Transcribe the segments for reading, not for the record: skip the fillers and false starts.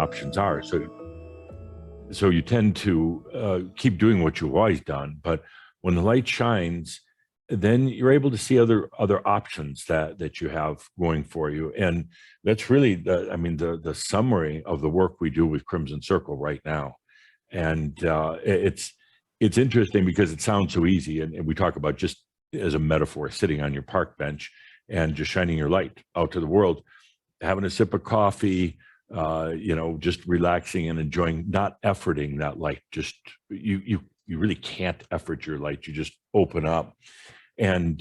options are. So you tend to keep doing what you've always done, but when the light shines, then you're able to see other options that you have going for you. And that's really the summary of the work we do with Crimson Circle right now. And it's interesting because it sounds so easy, and we talk about, just as a metaphor, sitting on your park bench and just shining your light out to the world, having a sip of coffee, just relaxing and enjoying, not efforting that light. Just you really can't effort your light. You just open up. And,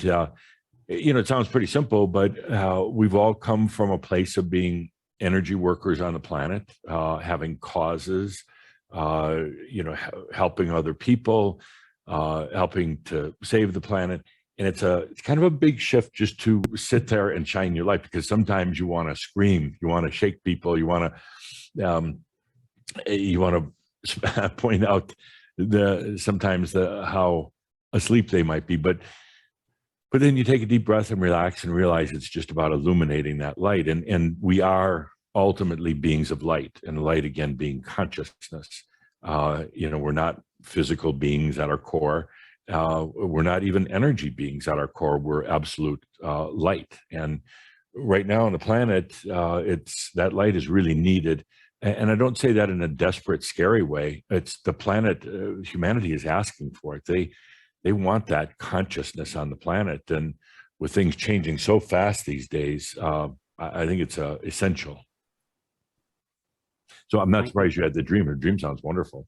it sounds pretty simple, but we've all come from a place of being energy workers on the planet, having causes, helping other people, helping to save the planet. And it's kind of a big shift just to sit there and shine your light, because sometimes you want to scream, you want to shake people, you want to point out sometimes how asleep they might be, but then you take a deep breath and relax and realize it's just about illuminating that light. And we are ultimately beings of light, and light, again, being consciousness. We're not physical beings at our core. We're not even energy beings at our core. We're absolute light. And right now on the planet, that light is really needed. And I don't say that in a desperate, scary way. It's the planet, humanity is asking for it. They want that consciousness on the planet. And with things changing so fast these days, I think it's essential. So I'm not surprised you had the dream. The dream sounds wonderful.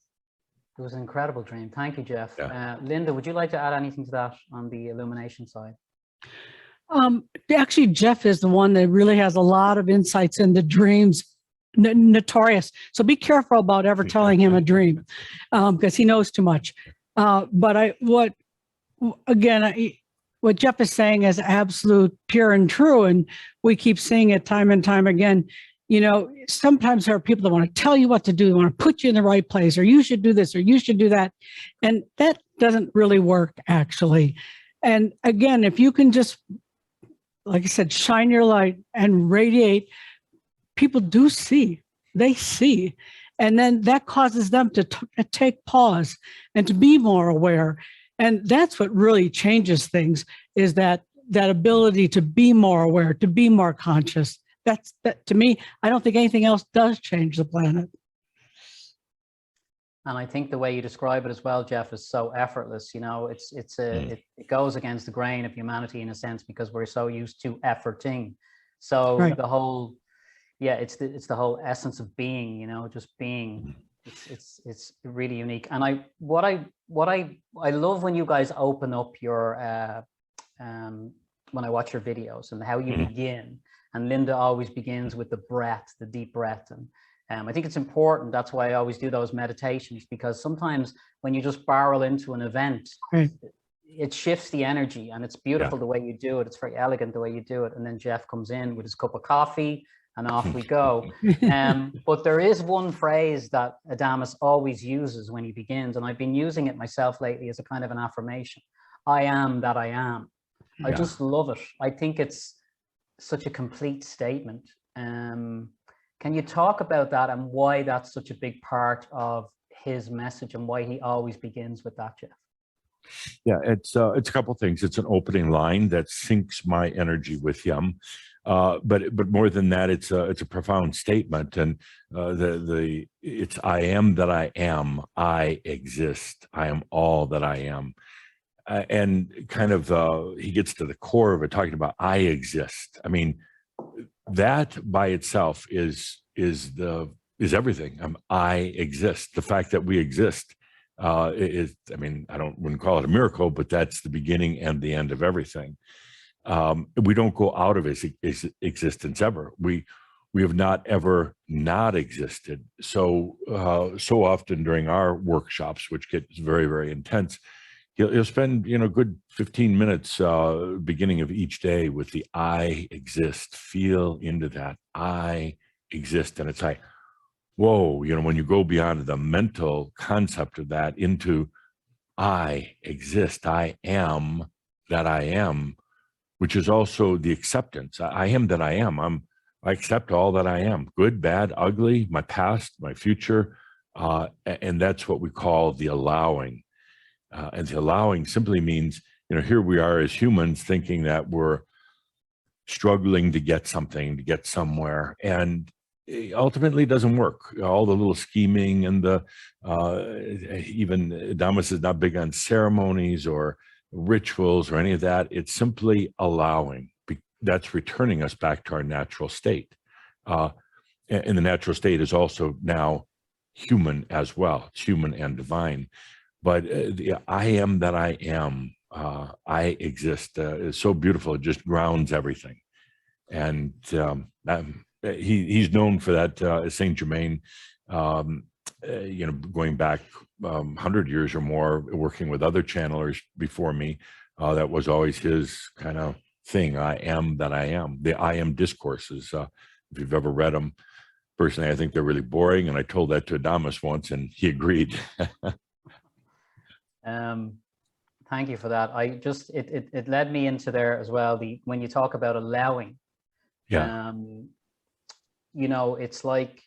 It was an incredible dream. Thank you, Geoff. Yeah. Linda, would you like to add anything to that on the illumination side? Actually, Geoff is the one that really has a lot of insights into dreams. Notorious. So be careful about ever telling him a dream, because he knows too much. But what Geoff is saying is absolute, pure and true. And we keep seeing it time and time again. Sometimes there are people that want to tell you what to do. They want to put you in the right place, or you should do this, or you should do that. And that doesn't really work, actually. And again, if you can just, like I said, shine your light and radiate, people do see, they see. And then that causes them to take pause and to be more aware. And that's what really changes things, is that ability to be more aware, to be more conscious. That to me, I don't think anything else does change the planet. And I think the way you describe it as well, Geoff, is so effortless. It goes against the grain of humanity in a sense, because we're so used to efforting. So right. The whole, it's the whole essence of being. Just being. It's really unique. And what I love when you guys open up your when I watch your videos and how you begin. And Linda always begins with the breath, the deep breath. And I think it's important. That's why I always do those meditations, because sometimes when you just barrel into an event, it shifts the energy, and it's beautiful the way you do it. It's very elegant the way you do it. And then Geoff comes in with his cup of coffee and off we go. But there is one phrase that Adamus always uses when he begins, and I've been using it myself lately as a kind of an affirmation. I am that I am. I just love it. I think it's such a complete statement. Can you talk about that and why that's such a big part of his message and why he always begins with that, Geoff? Yeah, it's a couple of things. It's an opening line that syncs my energy with him, but more than that, it's a profound statement. And it's I am that I am. I exist. I am all that I am. And kind of he gets to the core of it, talking about I exist. I mean, that by itself is everything. I exist. The fact that we exist is, I mean, wouldn't call it a miracle, but that's the beginning and the end of everything. We don't go out of existence ever. We have not ever not existed. So often during our workshops, which get very, very intense, you'll spend, good 15 minutes beginning of each day with the I exist. Feel into that I exist. And it's like, whoa, when you go beyond the mental concept of that into I exist, I am that I am, which is also the acceptance. I am that I am. I accept all that I am, good, bad, ugly, my past, my future. And that's what we call the allowing. And the allowing simply means, here we are as humans thinking that we're struggling to get something, to get somewhere. And ultimately it doesn't work. All the little scheming and even Adamus is not big on ceremonies or rituals or any of that. It's simply allowing. That's returning us back to our natural state. And the natural state is also now human as well. It's human and divine. But the I am that I am, I exist, is so beautiful. It just grounds everything. And he's known for that, Saint Germain, going back 100 years or more, working with other channelers before me. That was always his kind of thing. I am that I am. The I am discourses, if you've ever read them, personally, I think they're really boring. And I told that to Adamus once and he agreed. Thank you for that. It led me into there as well. When you talk about allowing, yeah, it's like,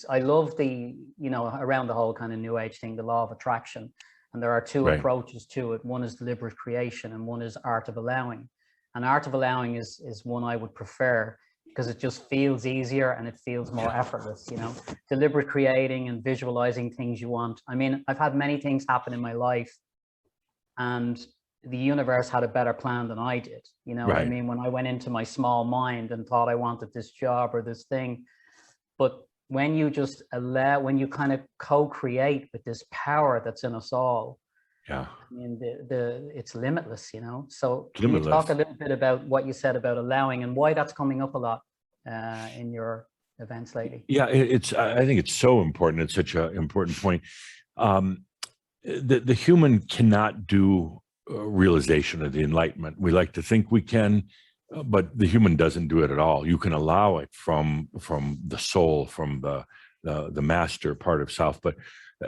I love around the whole kind of new age thing, the law of attraction. And there are two right. approaches to it. One is deliberate creation and one is art of allowing. And art of allowing is one I would prefer because it just feels easier and it feels more effortless, deliberate creating and visualizing things you want. I mean, I've had many things happen in my life and the universe had a better plan than I did. Right. What I mean? When I went into my small mind and thought I wanted this job or this thing, but when you just when you kind of co-create with this power that's in us all, I mean, it's limitless, So can you talk a little bit about what you said about allowing and why that's coming up a lot in your events lately? Yeah, I think it's so important. It's such an important point. The human cannot do realization of the enlightenment. We like to think we can, but the human doesn't do it at all. You can allow it from the soul, from the master part of self, but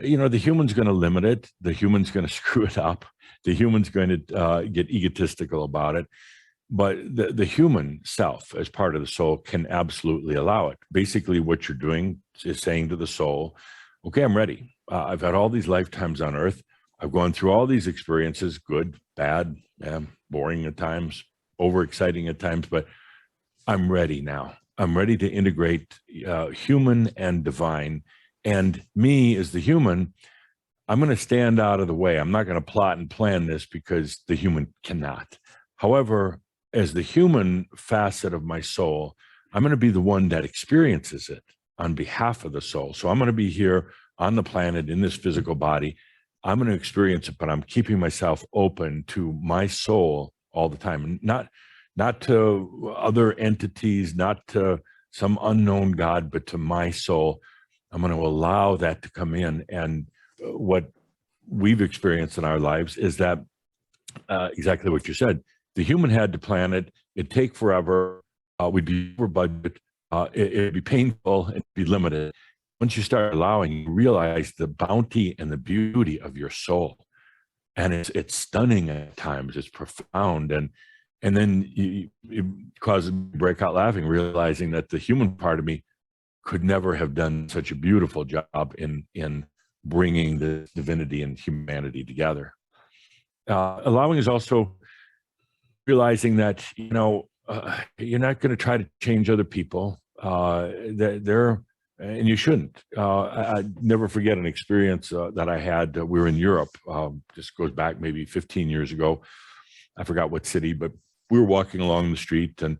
the human's going to limit it. The human's going to screw it up. The human's going to get egotistical about it. But the human self, as part of the soul, can absolutely allow it. Basically, what you're doing is saying to the soul, okay, I'm ready. I've had all these lifetimes on earth. I've gone through all these experiences, good, bad, boring at times, overexciting at times, but I'm ready now. I'm ready to integrate human and divine. And me as the human, I'm going to stand out of the way. I'm not going to plot and plan this because the human cannot. However, as the human facet of my soul, I'm going to be the one that experiences it on behalf of the soul. So I'm going to be here on the planet in this physical body. I'm going to experience it, but I'm keeping myself open to my soul all the time. Not to other entities, not to some unknown God, but to my soul. I'm going to allow that to come in. And what we've experienced in our lives is that exactly what you said. The human had to plan it. It'd take forever. We'd be over budget. It'd be painful and be limited. Once you start allowing, you realize the bounty and the beauty of your soul. And it's stunning at times. It's profound. And then it causes me to break out laughing, realizing that the human part of me could never have done such a beautiful job in bringing the divinity and humanity together. Allowing is also realizing that, you're not going to try to change other people. And you shouldn't. I never forget an experience that I had. We were in Europe, just goes back maybe 15 years ago. I forgot what city, but we were walking along the street and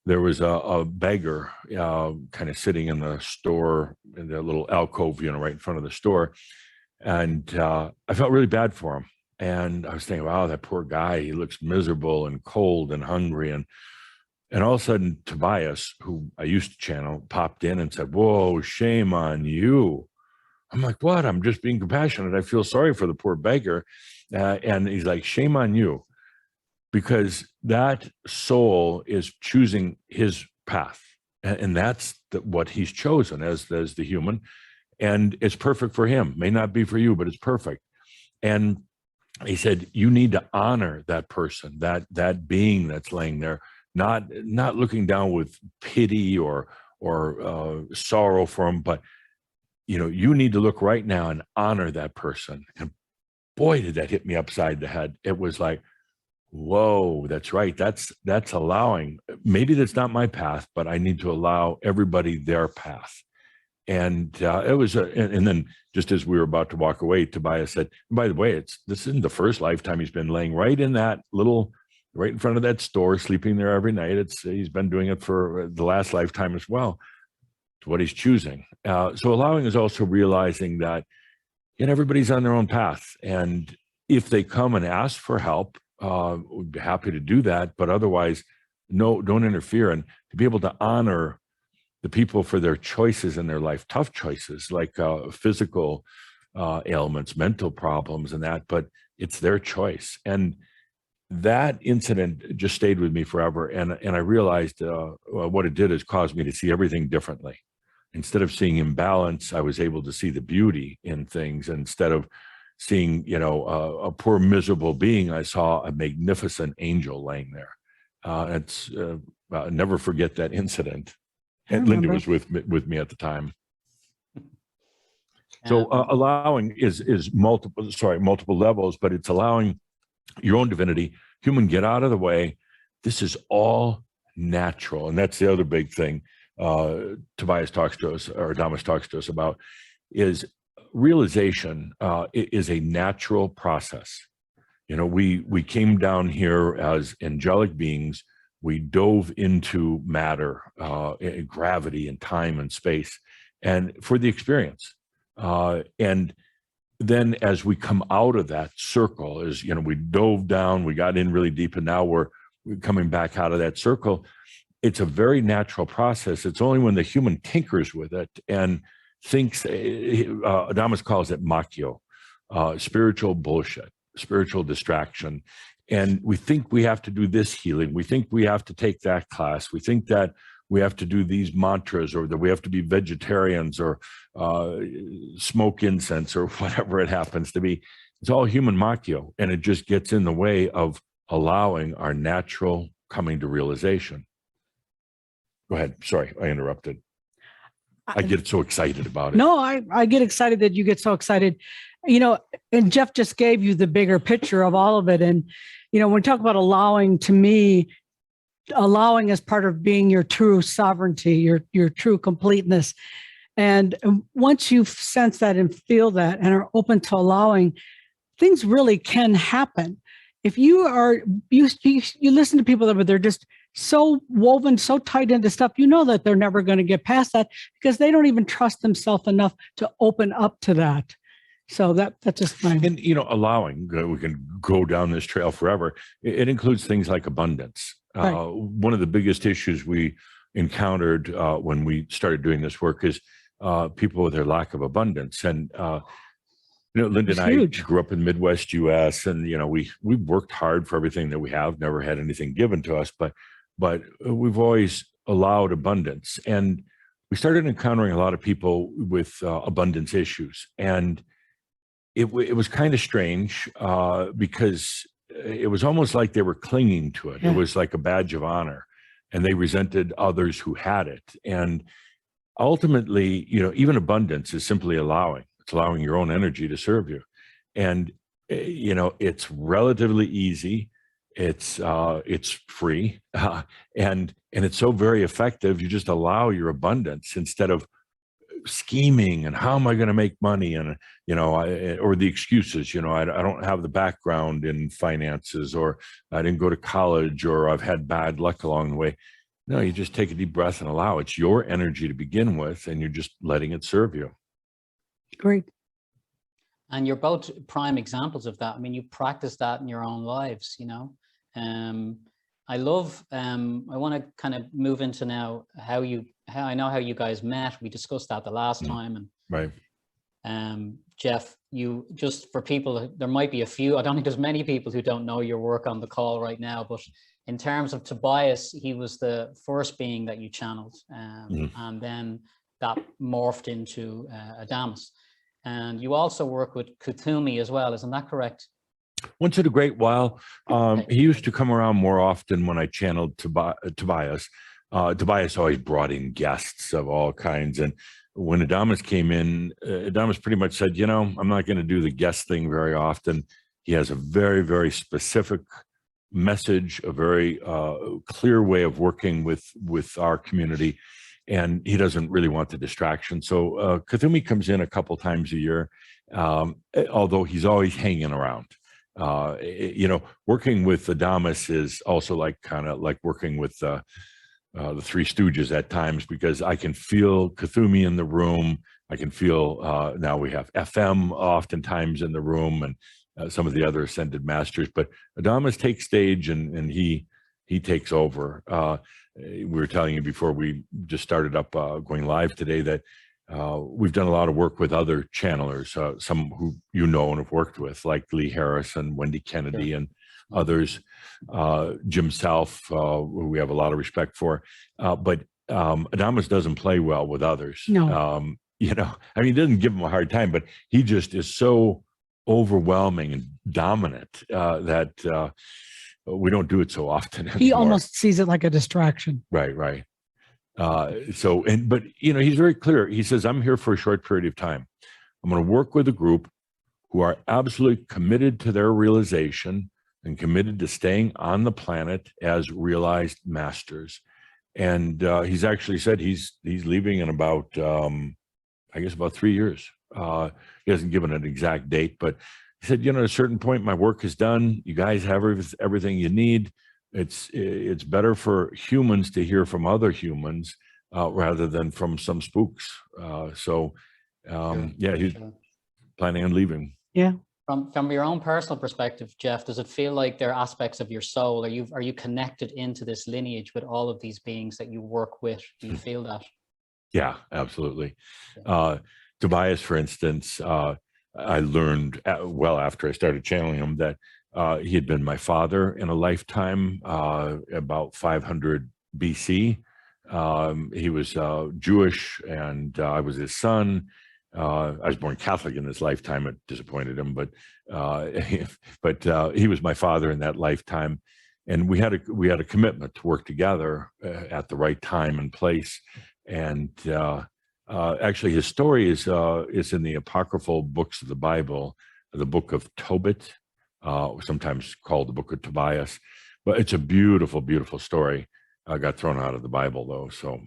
there was a beggar kind of sitting in the store, in the little alcove, right in front of the store. And I felt really bad for him. And I was thinking, wow, that poor guy, he looks miserable and cold and hungry. And all of a sudden, Tobias, who I used to channel, popped in and said, whoa, shame on you. I'm like, what? I'm just being compassionate. I feel sorry for the poor beggar. And he's like, shame on you. Because that soul is choosing his path. And that's what he's chosen as the human. And it's perfect for him. May not be for you, but it's perfect. And he said, you need to honor that person, that being that's laying there, not looking down with pity or sorrow for them, but you need to look right now and honor that person. And boy, did that hit me upside the head. It was like, whoa, that's right. That's allowing. Maybe that's not my path, but I need to allow everybody their path. And it was, and then just as we were about to walk away, Tobias said, by the way, this isn't the first lifetime he's been laying right in that right in front of that store, sleeping there every night. He's been doing it for the last lifetime as well. It's what he's choosing. So allowing is also realizing that everybody's on their own path. And if they come and ask for help, we'd be happy to do that. But otherwise, no, don't interfere. And to be able to honor the people for their choices in their life, tough choices like physical ailments, mental problems and that, but it's their choice. And that incident just stayed with me forever. And I realized what it did is cause me to see everything differently. Instead of seeing imbalance, I was able to see the beauty in things. Instead of seeing, a poor, miserable being, I saw a magnificent angel laying there. I'll never forget that incident. And Linda was with me at the time. So allowing is multiple levels, but it's allowing your own divinity, human, get out of the way. This is all natural. And that's the other big thing Tobias talks to us, or Adamus talks to us about, is realization is a natural process. We came down here as angelic beings. We dove into matter, gravity and time and space, and for the experience. And then as we come out of that circle, we dove down, we got in really deep, and now we're coming back out of that circle. It's a very natural process. It's only when the human tinkers with it and thinks, Adamus calls it machio, spiritual bullshit, spiritual distraction. And we think we have to do this healing. We think we have to take that class. We think that we have to do these mantras, or that we have to be vegetarians, or smoke incense, or whatever it happens to be. It's all human machio, and it just gets in the way of allowing our natural coming to realization. Go ahead. Sorry, I interrupted. I get so excited about it. No, I get excited that you get so excited. And Geoff just gave you the bigger picture of all of it. And, when we talk about allowing, to me, allowing is part of being your true sovereignty, your true completeness. And once you sense that and feel that and are open to allowing, things really can happen. If you listen to people that they're just so woven, so tied into stuff, that they're never going to get past that, because they don't even trust themselves enough to open up to that. So that's just fine. And, allowing, we can go down this trail forever. It includes things like abundance. Right. One of the biggest issues we encountered when we started doing this work is people with their lack of abundance. And, Linda and I grew up in the Midwest US, and, we've worked hard for everything that we have, never had anything given to us, but we've always allowed abundance. And we started encountering a lot of people with abundance issues. And it was kind of strange because it was almost like they were clinging to it. Yeah. It was like a badge of honor, and they resented others who had it. And ultimately, even abundance is simply allowing. It's allowing your own energy to serve you. And, it's relatively easy. It's free, and it's so very effective. You just allow your abundance instead of scheming and how am I going to make money, and or the excuses. I don't have the background in finances, or I didn't go to college, or I've had bad luck along the way. No, you just take a deep breath and allow. It's your energy to begin with, and you're just letting it serve you. Great. And you're both prime examples of that. I mean, you practice that in your own lives, I love, I want to kind of move into now how I know how you guys met. We discussed that the last time. And right. Geoff, you, just for people, there might be a few, I don't think there's many people who don't know your work on the call right now, but in terms of Tobias, he was the first being that you channeled, and then that morphed into Adamus. And you also work with Kuthumi as well, isn't that correct? Once in a great while. He used to come around more often when I channeled Tobias. Tobias always brought in guests of all kinds. And when Adamus came in, Adamus pretty much said, you know, I'm not going to do the guest thing very often. He has a very, very specific message, a very clear way of working with our community. And he doesn't really want the distraction. So Kuthumi comes in a couple times a year, although he's always hanging around. You know, working with Adamus is also like kind of like working with the Three Stooges at times, because I can feel Kuthumi in the room. I can feel now we have FM oftentimes in the room, and some of the other ascended masters. But Adamus takes stage, and he takes over. We were telling you before we just started up going live today that we've done a lot of work with other channelers, some who you know and have worked with, like Lee Harris and Wendy Kennedy, and others, Jim Self, who we have a lot of respect for. But Adamus doesn't play well with others. No. You know, I mean, he doesn't give them a hard time, but he just is so overwhelming and dominant that we don't do it so often anymore. He almost sees it like a distraction. Right. But you know, he's very clear. He says, I'm here for a short period of time. I'm going to work with a group who are absolutely committed to their realization and committed to staying on the planet as realized masters. And he's actually said he's leaving in about, I guess about 3 years. He hasn't given an exact date, but he said, you know, at a certain point, my work is done. You guys have everything you need. It's better for humans to hear from other humans rather than from some spooks. Yeah, he's planning on leaving. Yeah. From your own personal perspective, Geoff, does it feel like there are aspects of your soul? Are you connected into this lineage with all of these beings that you work with? Do you feel that? Yeah, absolutely. Tobias, for instance, I learned well after I started channeling him that he had been my father in a lifetime, about 500 BC. He was Jewish, and I was his son. I was born Catholic in this lifetime. It disappointed him, but he was my father in that lifetime, and we had a commitment to work together at the right time and place. And actually, his story is in the apocryphal books of the Bible, the book of Tobit, sometimes called the book of Tobias. But it's a beautiful, beautiful story. Got thrown out of the Bible though. So,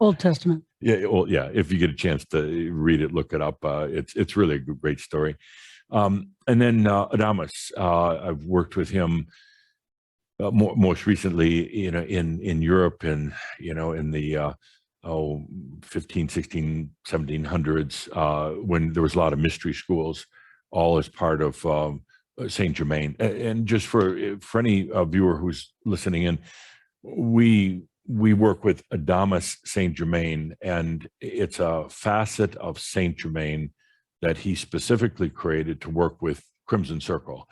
Old Testament. Yeah, well, yeah. If you get a chance to read it, look it up. It's really a great story. And then Adamus, I've worked with him most recently, you know, in Europe, and you know, in the 15, 16, 1700s, when there was a lot of mystery schools, all as part of Saint Germain. And just for any viewer who's listening in, we work with Adamus Saint Germain, and it's a facet of Saint Germain that he specifically created to work with Crimson Circle.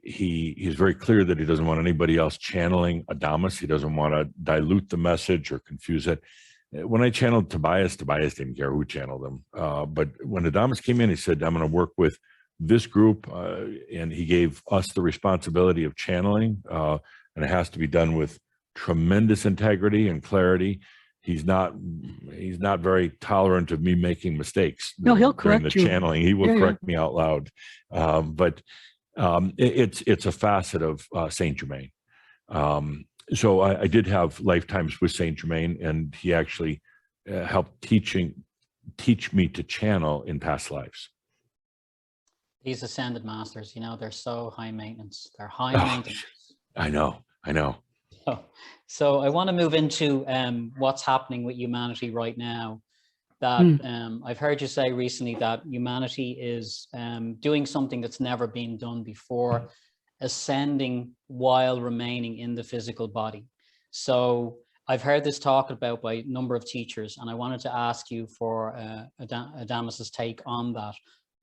He's very clear that he doesn't want anybody else channeling Adamus. He doesn't want to dilute the message or confuse it. When I channeled Tobias didn't care who channeled him. But when Adamus came in, he said, I'm going to work with this group, and he gave us the responsibility of channeling, and it has to be done with tremendous integrity and clarity. He's not very tolerant of me making mistakes. No, he'll correct you. Channeling. He will correct me out loud. But it's a facet of Saint Germain. So I did have lifetimes with Saint Germain, and he actually helped teach me to channel in past lives. These ascended masters, you know, they're so high maintenance. They're high maintenance. I know. So I want to move into what's happening with humanity right now. That I've heard you say recently that humanity is doing something that's never been done before, ascending while remaining in the physical body. So I've heard this talked about by a number of teachers, and I wanted to ask you for Adamus's take on that.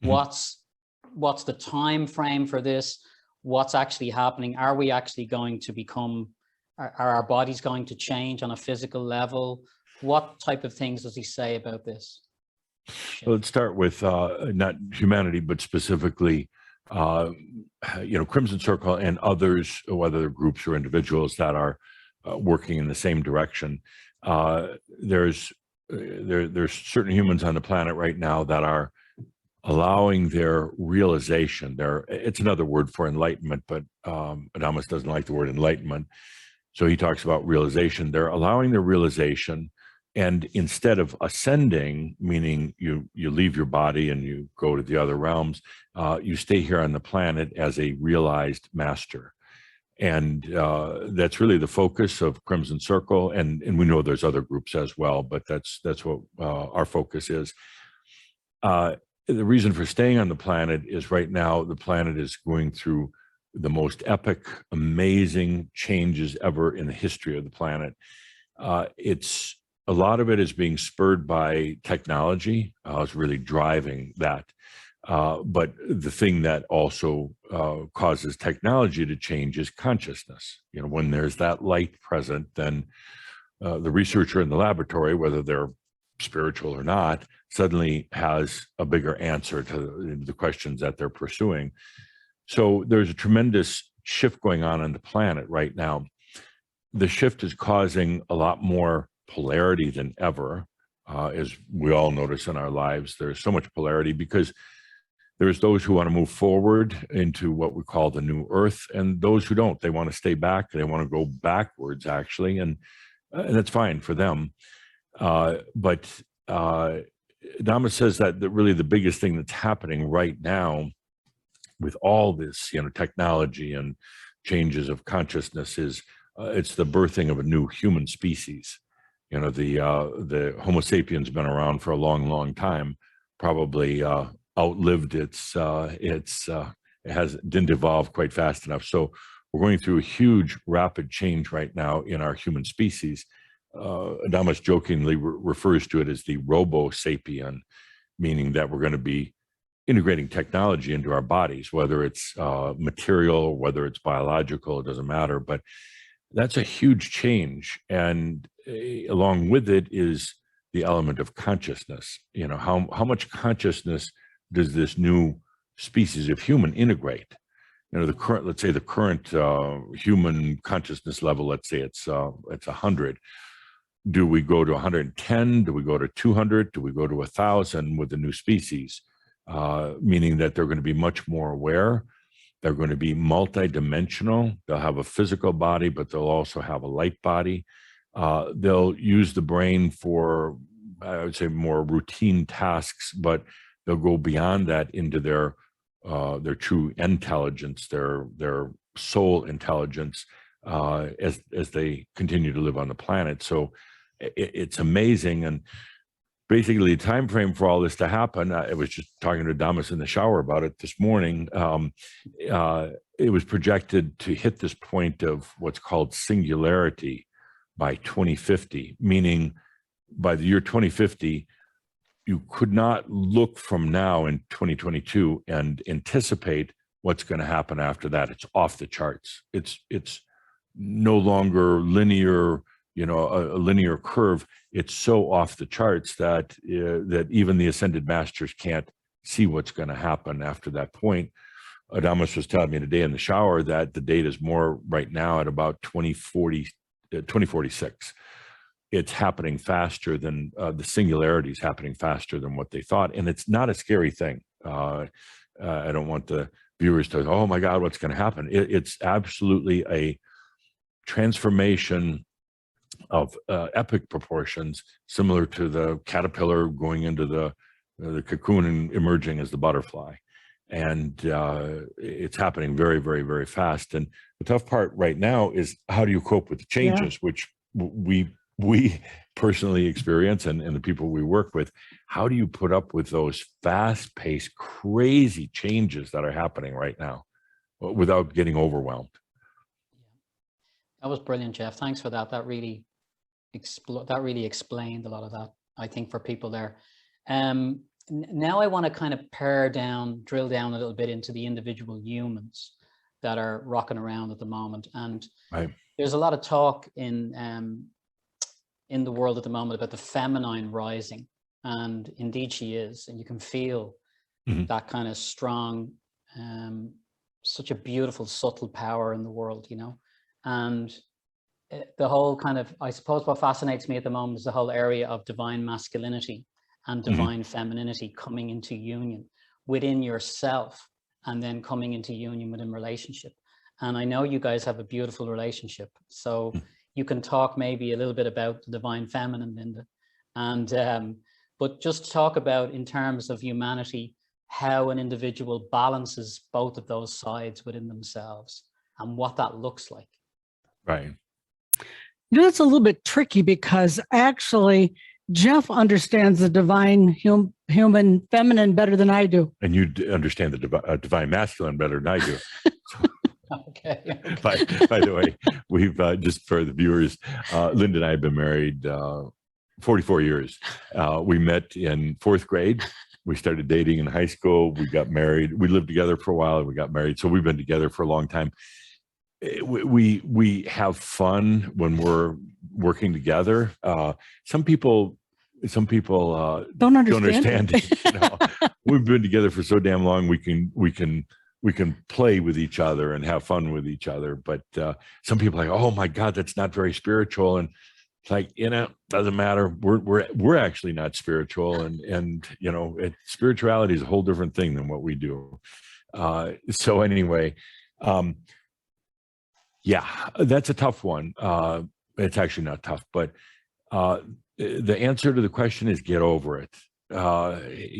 What's the time frame for this? What's actually happening? Are we actually going to become, are our bodies going to change on a physical level? What type of things does he say about this? Well, let's start with not humanity, but specifically Crimson Circle and others, whether groups or individuals that are working in the same direction. There's certain humans on the planet right now that are allowing their realization. It's another word for enlightenment, but Adamus doesn't like the word enlightenment, so he talks about realization. They're allowing their realization, and instead of ascending, meaning you leave your body and you go to the other realms, you stay here on the planet as a realized master. And that's really the focus of Crimson Circle, and we know there's other groups as well, but that's what our focus is. The reason for staying on the planet is right now the planet is going through the most epic, amazing changes ever in the history of the planet. It's a lot of it is being spurred by technology. It's really driving that. But the thing that also causes technology to change is consciousness. When there's that light present, then the researcher in the laboratory, whether they're spiritual or not, suddenly has a bigger answer to the questions that they're pursuing. So there's a tremendous shift going on the planet right now. The shift is causing a lot more polarity than ever, as we all notice in our lives. There's so much polarity because there's those who want to move forward into what we call the new earth, and those who don't. They want to stay back. They want to go backwards, actually, and that's fine for them. But Dhamma says that really the biggest thing that's happening right now with all this, technology and changes of consciousness is it's the birthing of a new human species. The Homo sapiens been around for a long, long time, probably outlived it didn't evolve quite fast enough. So we're going through a huge, rapid change right now in our human species. Adamus jokingly refers to it as the robo-sapien, meaning that we're going to be integrating technology into our bodies, whether it's material, whether it's biological, it doesn't matter. But that's a huge change. And along with it is the element of consciousness. How much consciousness does this new species of human integrate? Let's say the current human consciousness level, let's say it's 100. Do we go to 110? Do we go to 200? Do we go to 1,000 with the new species? Meaning that they're going to be much more aware. They're going to be multidimensional. They'll have a physical body, but they'll also have a light body. They'll use the brain for, I would say, more routine tasks, but they'll go beyond that into their true intelligence, their soul intelligence, as they continue to live on the planet. So it's amazing. And basically, the time frame for all this to happen, I was just talking to Damas in the shower about it this morning. It was projected to hit this point of what's called singularity by 2050, meaning by the year 2050, you could not look from now in 2022 and anticipate what's going to happen after that. It's off the charts. It's no longer linear, a linear curve. It's so off the charts that even the ascended masters can't see what's going to happen after that point. Adamus was telling me today in the shower that the date is more right now at about 2046. It's happening faster than the singularity is happening faster than what they thought. And it's not a scary thing. I don't want the viewers to, oh my God, what's going to happen? It's absolutely a transformation of epic proportions, similar to the caterpillar going into the cocoon and emerging as the butterfly. And it's happening very, very, very fast. And the tough part right now is how do you cope with the changes, which we personally experience and the people we work with. How do you put up with those fast-paced, crazy changes that are happening right now without getting overwhelmed? That was brilliant, Geoff. Thanks for that. That really explained a lot of that, I think, for people there. Now I want to kind of drill down a little bit into the individual humans that are rocking around at the moment. And there's a lot of talk in the world at the moment about the feminine rising, and indeed she is, and you can feel that kind of strong such a beautiful, subtle power in the world, you know. And the whole kind of, I suppose what fascinates me at the moment is the whole area of divine masculinity and divine femininity coming into union within yourself, and then coming into union within relationship. And I know you guys have a beautiful relationship, so you can talk maybe a little bit about the divine feminine, Linda, and but just talk about, in terms of humanity, how an individual balances both of those sides within themselves and what that looks like. Right. You know, it's a little bit tricky because actually Geoff understands the divine human feminine better than I do. And you understand the divine masculine better than I do. Okay. By the way, we've just for the viewers, Linda and I have been married 44 years. We met in 4th grade. We started dating in high school. We got married. We lived together for a while and we got married. So we've been together for a long time. We have fun when we're working together. Some people don't understand it. You know? We've been together for so damn long. We can play with each other and have fun with each other. But some people are like, oh my God, that's not very spiritual. And it's like, you know, doesn't matter. We're actually not spiritual, and you know, spirituality is a whole different thing than what we do. So anyway, yeah, that's a tough one. It's actually not tough, but the answer to the question is get over it.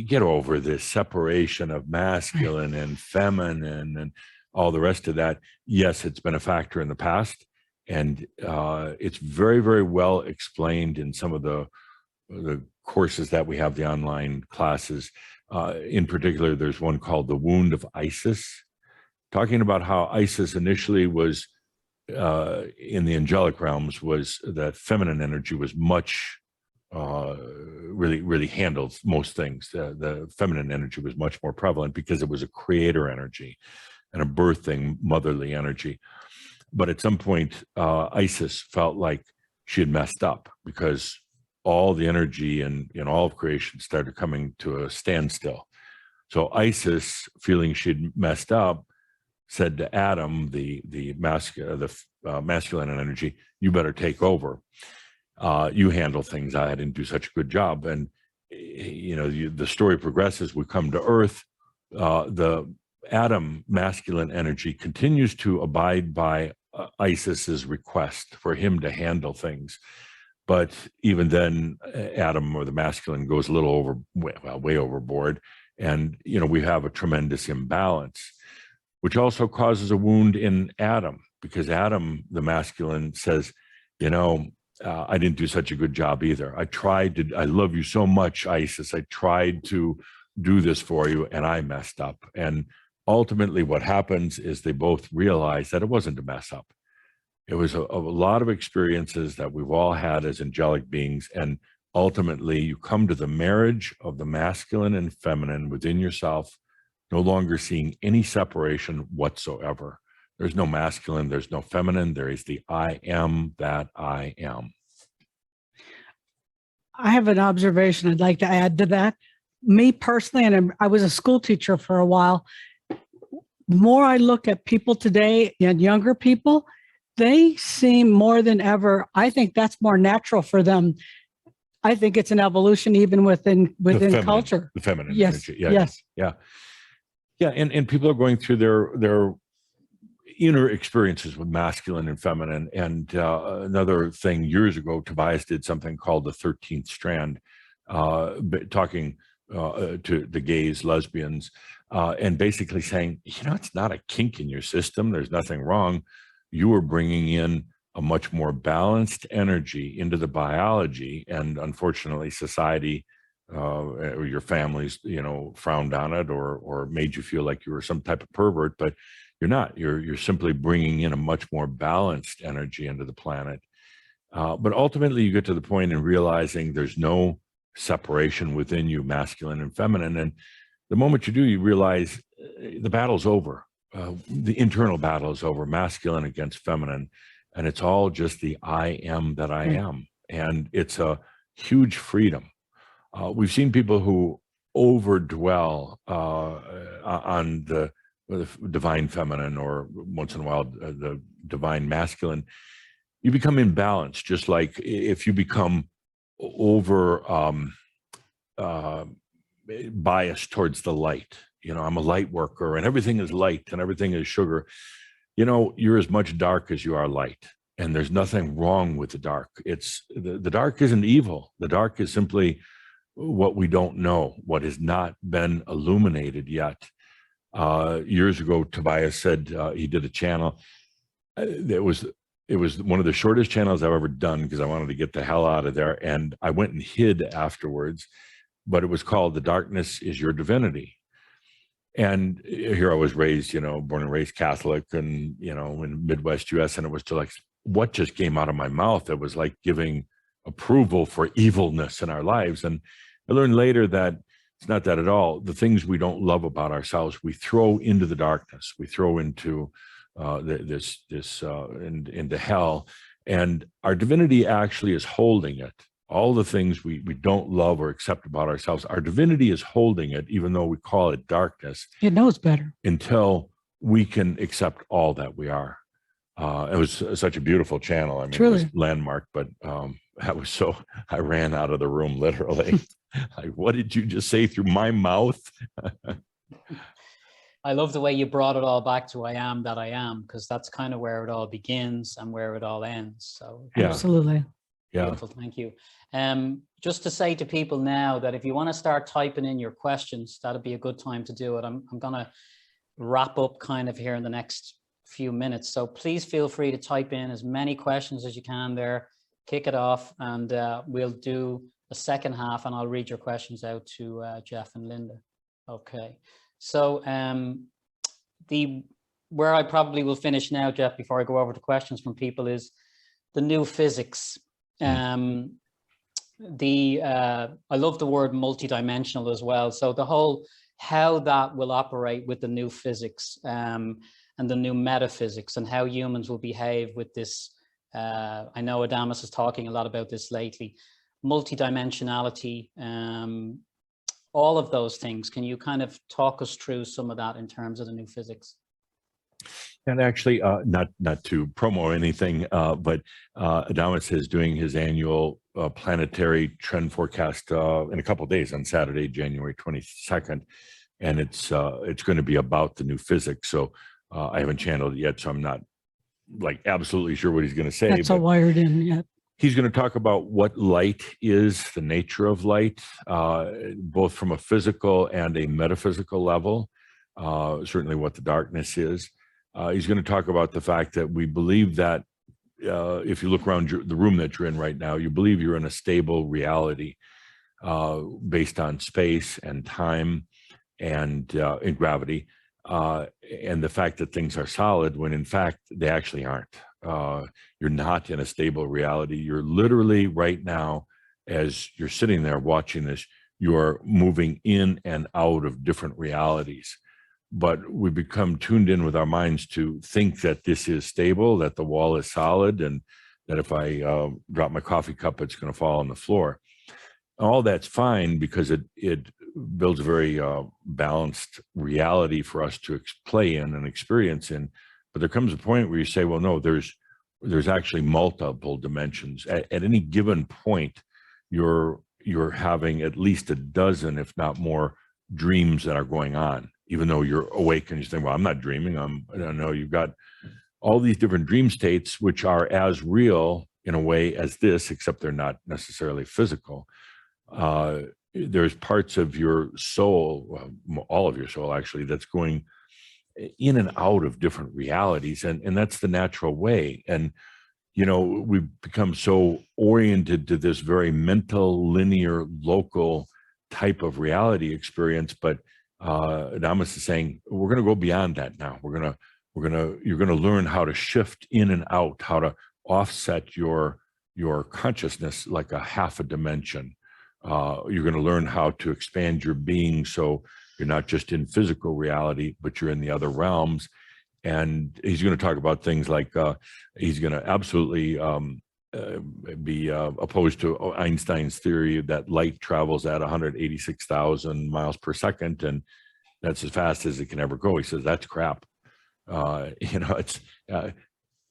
Get over this separation of masculine and feminine and all the rest of that. Yes, it's been a factor in the past, and it's very, very well explained in some of the courses that we have, the online classes. In particular, there's one called The Wound of Isis, talking about how Isis initially was in the angelic realms, was that feminine energy was much really handled most things. The feminine energy was much more prevalent because it was a creator energy and a birthing motherly energy. But at some point, Isis felt like she had messed up because all the energy in all of creation started coming to a standstill. So Isis, feeling she'd messed up, said to Adam, the masculine energy, you better take over. You handle things. I didn't do such a good job. And, you know, the story progresses. We come to Earth. The Adam masculine energy continues to abide by Isis's request for him to handle things. But even then, Adam, or the masculine, goes a little way overboard. And, you know, we have a tremendous imbalance, which also causes a wound in Adam, because Adam, the masculine, says, you know, I didn't do such a good job either. I love you so much, Isis. I tried to do this for you and I messed up. And ultimately what happens is they both realize that it wasn't a mess up. It was a lot of experiences that we've all had as angelic beings. And ultimately you come to the marriage of the masculine and feminine within yourself, no longer seeing any separation whatsoever. There's no masculine, there's no feminine, there is the I am that I am. I have an observation I'd like to add to that. Me personally, and I was a school teacher for a while, the more I look at people today and younger people, they seem more than ever, I think that's more natural for them. I think it's an evolution even within culture. The feminine yes, energy. Yeah, yes. Yeah, and people are going through their inner experiences with masculine and feminine. And another thing, years ago, Tobias did something called the 13th Strand, talking to the gays, lesbians, and basically saying, you know, it's not a kink in your system. There's nothing wrong. You are bringing in a much more balanced energy into the biology. And unfortunately, society or your families, you know, frowned on it or made you feel like you were some type of pervert, but you're not. You're simply bringing in a much more balanced energy into the planet. But ultimately, you get to the point in realizing there's no separation within you, masculine and feminine. And the moment you do, you realize the battle's over. The internal battle is over, masculine against feminine. And it's all just the I am that I am. And it's a huge freedom. We've seen people who overdwell on the the divine feminine, or once in a while the divine masculine, you become imbalanced. Just like if you become over biased towards the light, I'm a light worker and everything is light and everything is sugar. You're as much dark as you are light, and there's nothing wrong with the dark. It's the dark isn't evil. The dark is simply what we don't know, what has not been illuminated yet. Years ago, Tobias said he did a channel. It was one of the shortest channels I've ever done, because I wanted to get the hell out of there, and I went and hid afterwards. But it was called "The Darkness Is Your Divinity." And here I was raised, born and raised Catholic, and in Midwest US, and it was like what just came out of my mouth. It was like giving approval for evilness in our lives. And I learned later that it's not that at all. The things we don't love about ourselves, we throw into the darkness. We throw into into hell, and our divinity actually is holding it. All the things we don't love or accept about ourselves, our divinity is holding it, even though we call it darkness. It knows better. Until we can accept all that we are. It was such a beautiful channel. I mean, Truly. It was landmark, but I ran out of the room literally. Like, what did you just say through my mouth? I love the way you brought it all back to I am that I am, because that's kind of where it all begins and where it all ends. So Yeah. Absolutely. Yeah. Beautiful. Thank you. Just to say to people now that if you want to start typing in your questions, that'd be a good time to do it. I'm going to wrap up kind of here in the next few minutes. So please feel free to type in as many questions as you can there, kick it off, and we'll do the second half, and I'll read your questions out to Geoff and Linda. Okay. So where I probably will finish now, Geoff, before I go over to questions from people, is the new physics. I love the word multidimensional as well. So the whole how that will operate with the new physics and the new metaphysics, and how humans will behave with this. I know Adamus is talking a lot about this lately. Multidimensionality, all of those things. Can you kind of talk us through some of that in terms of the new physics? And actually, not to promo anything, but Adamus is doing his annual planetary trend forecast in a couple of days on Saturday, January 22nd, and it's going to be about the new physics. So I haven't channeled it yet, so I'm not like absolutely sure what he's going to say. That's all wired in yet. He's going to talk about what light is, the nature of light, both from a physical and a metaphysical level. Certainly, what the darkness is. He's going to talk about the fact that we believe that if you look around the room that you're in right now, you believe you're in a stable reality based on space and time and in gravity, and the fact that things are solid when in fact they actually aren't. You're not in a stable reality. You're literally right now, as you're sitting there watching this, you're moving in and out of different realities. But we become tuned in with our minds to think that this is stable, that the wall is solid, and that if I drop my coffee cup, it's going to fall on the floor. All that's fine because it builds a very balanced reality for us to play in and experience in. But there comes a point where you say, well, no, there's actually multiple dimensions. At any given point, you're having at least a dozen, if not more, dreams that are going on. Even though you're awake and you think, well, I'm not dreaming. I don't know. You've got all these different dream states, which are as real in a way as this, except they're not necessarily physical. There's parts of your soul, all of your soul actually, that's going in and out of different realities. And that's the natural way. And, we've become so oriented to this very mental, linear, local type of reality experience. But Adamus is saying we're going to go beyond that now. You're going to learn how to shift in and out, how to offset your consciousness like a half a dimension. You're going to learn how to expand your being so you're not just in physical reality, but you're in the other realms. And he's going to talk about things like he's going to absolutely be opposed to Einstein's theory that light travels at 186,000 miles per second, and That's as fast as it can ever go. He says, that's crap. It's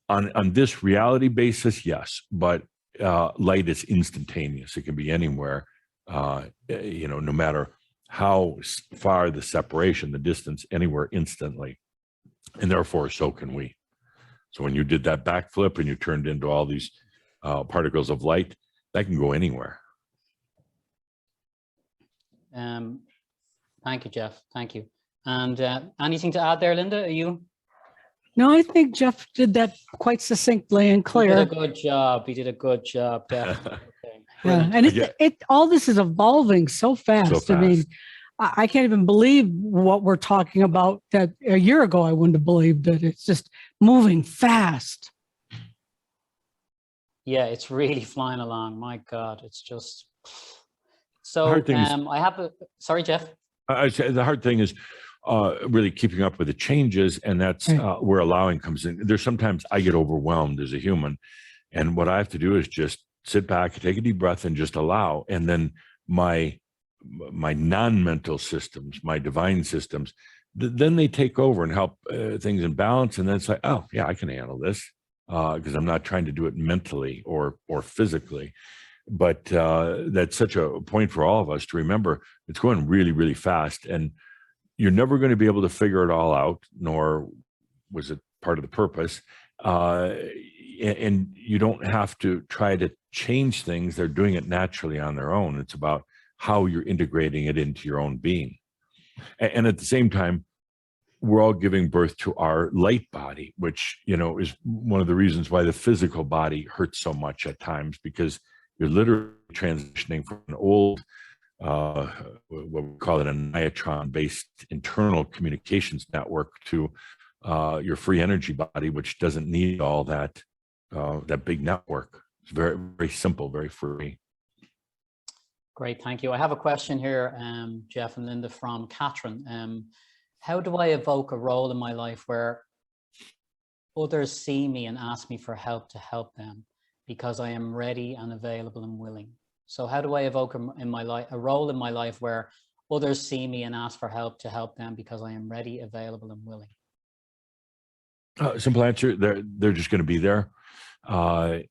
on this reality basis, yes, but light is instantaneous. It can be anywhere, no matter how far the separation, the distance, anywhere instantly. And therefore, so can we. So when you did that backflip and you turned into all these particles of light, that can go anywhere. Thank you, Geoff. Thank you. And anything to add there, Linda? Are you? No, I think Geoff did that quite succinctly and clear. He did a good job. He did a good job, definitely. Okay. Yeah, and all this is evolving so fast. So fast. I mean, I can't even believe what we're talking about. That a year ago, I wouldn't have believed that. It's just moving fast. Yeah, it's really flying along. My God, it's just so. I have a sorry, Geoff. I say the hard thing is really keeping up with the changes, and that's where allowing comes in. There's sometimes I get overwhelmed as a human, and what I have to do is just sit back, take a deep breath, and just allow. And then my non-mental systems, my divine systems, then they take over and help things in balance. And then it's like, oh yeah, I can handle this because I'm not trying to do it mentally or physically. But that's such a point for all of us to remember. It's going really, really fast, and you're never going to be able to figure it all out, nor was it part of the purpose. And you don't have to try to change things. They're doing it naturally on their own. It's about how you're integrating it into your own being. And at the same time, we're all giving birth to our light body, which, is one of the reasons why the physical body hurts so much at times, because you're literally transitioning from an old, what we call it, a neutron-based internal communications network to your free energy body, which doesn't need all that big network. It's very, very simple, very free. Great, thank you. I have a question here, Geoff and Linda, from Catherine. How do I evoke a role in my life where others see me and ask me for help to help them because I am ready and available and willing? So how do I evoke a role in my life where others see me and ask for help to help them because I am ready, available, and willing? Simple answer: they're just going to be there.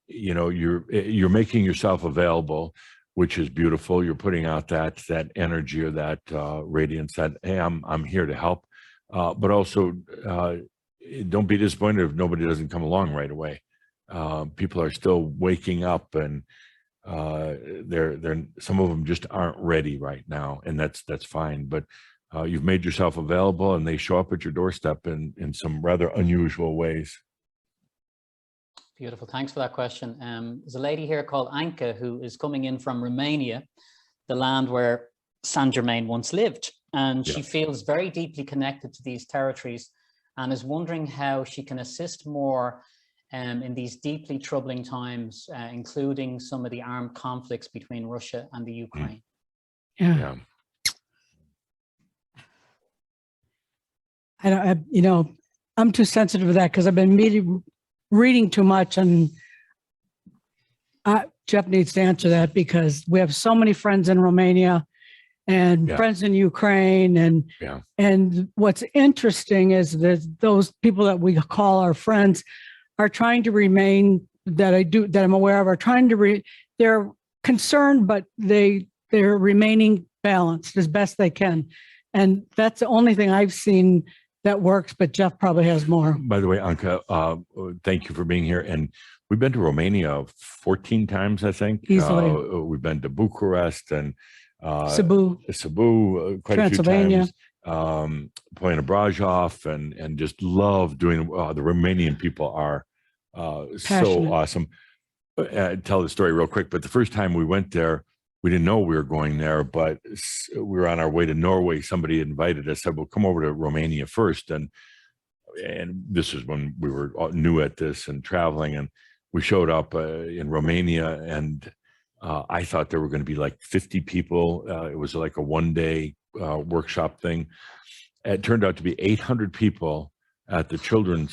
You're making yourself available, which is beautiful. You're putting out that energy or that radiance that, hey, I'm here to help. But also, don't be disappointed if nobody doesn't come along right away. People are still waking up, and they're some of them just aren't ready right now, and that's fine. But you've made yourself available, and they show up at your doorstep in some rather unusual ways. Beautiful. Thanks for that question. There's a lady here called Anka who is coming in from Romania, the land where Saint Germain once lived. And she feels very deeply connected to these territories and is wondering how she can assist more in these deeply troubling times, including some of the armed conflicts between Russia and the Ukraine. Yeah. I'm too sensitive to that because I've been reading too much, and Geoff needs to answer that because we have so many friends in Romania and friends in Ukraine, and what's interesting is that those people that we call our friends are trying to remain, that I'm aware of, are trying to they're concerned, but they're remaining balanced as best they can, and that's the only thing I've seen that works, but Geoff probably has more. By the way, Anka, thank you for being here. And we've been to Romania 14 times, I think. Easily. We've been to Bucharest and Cebu, quite Transylvania. A few times. Playing a Brajov, and just love doing. The Romanian people are so awesome. Tell the story real quick. But the first time we went there, we didn't know we were going there, but we were on our way to Norway. Somebody invited us, said, well, come over to Romania first. And this is when we were new at this and traveling. And we showed up in Romania, and I thought there were going to be like 50 people. It was like a one-day workshop thing. It turned out to be 800 people at the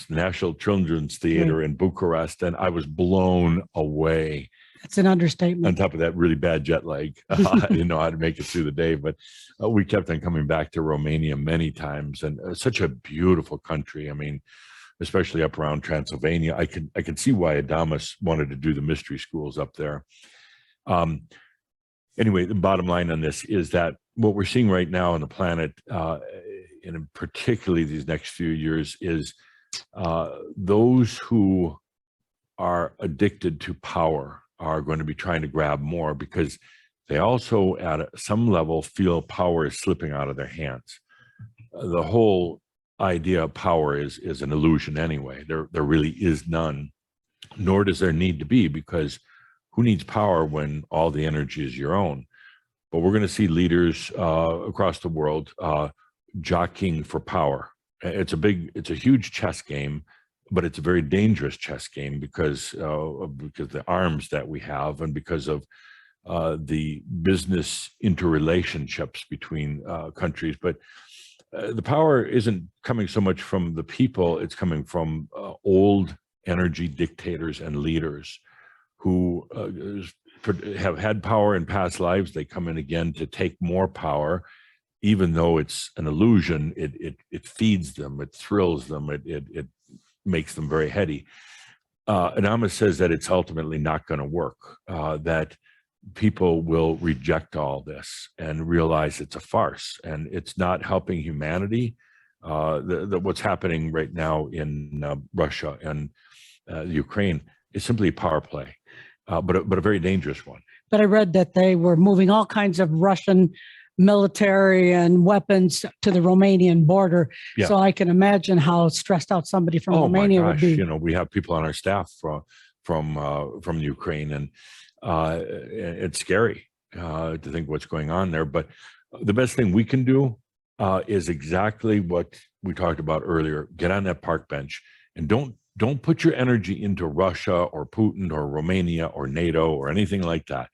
National Children's Theater in Bucharest. And I was blown away. That's an On understatement. top of that, really bad jet lag. I didn't know how to make it through the day, but we kept on coming back to Romania many times, and such a beautiful country. I mean, especially up around Transylvania. I can see why Adamus wanted to do the mystery schools up there. Anyway, the bottom line on this is that what we're seeing right now on the planet, and particularly these next few years, is those who are addicted to power are going to be trying to grab more, because they also at some level feel power is slipping out of their hands. The whole idea of power is an illusion anyway. There really is none, nor does there need to be, because who needs power when all the energy is your own? But we're going to see leaders across the world jockeying for power. It's a huge chess game, but it's a very dangerous chess game because the arms that we have, and because of the business interrelationships between countries. But the power isn't coming so much from the people; it's coming from old energy dictators and leaders who have had power in past lives. They come in again to take more power, even though it's an illusion. It feeds them, it thrills them, it makes them very heady. Adamus says that it's ultimately not going to work, that people will reject all this and realize it's a farce and it's not helping humanity. What's happening right now in Russia and Ukraine is simply a power play, but a very dangerous one. But I read that they were moving all kinds of Russian military and weapons to the Romanian border. Yeah. So I can imagine how stressed out somebody from Romania my would gosh, be. you know, we have people on our staff from Ukraine, and it's scary to think what's going on there. But the best thing we can do is exactly what we talked about earlier. Get on that park bench and don't put your energy into Russia or Putin or Romania or NATO or anything like that.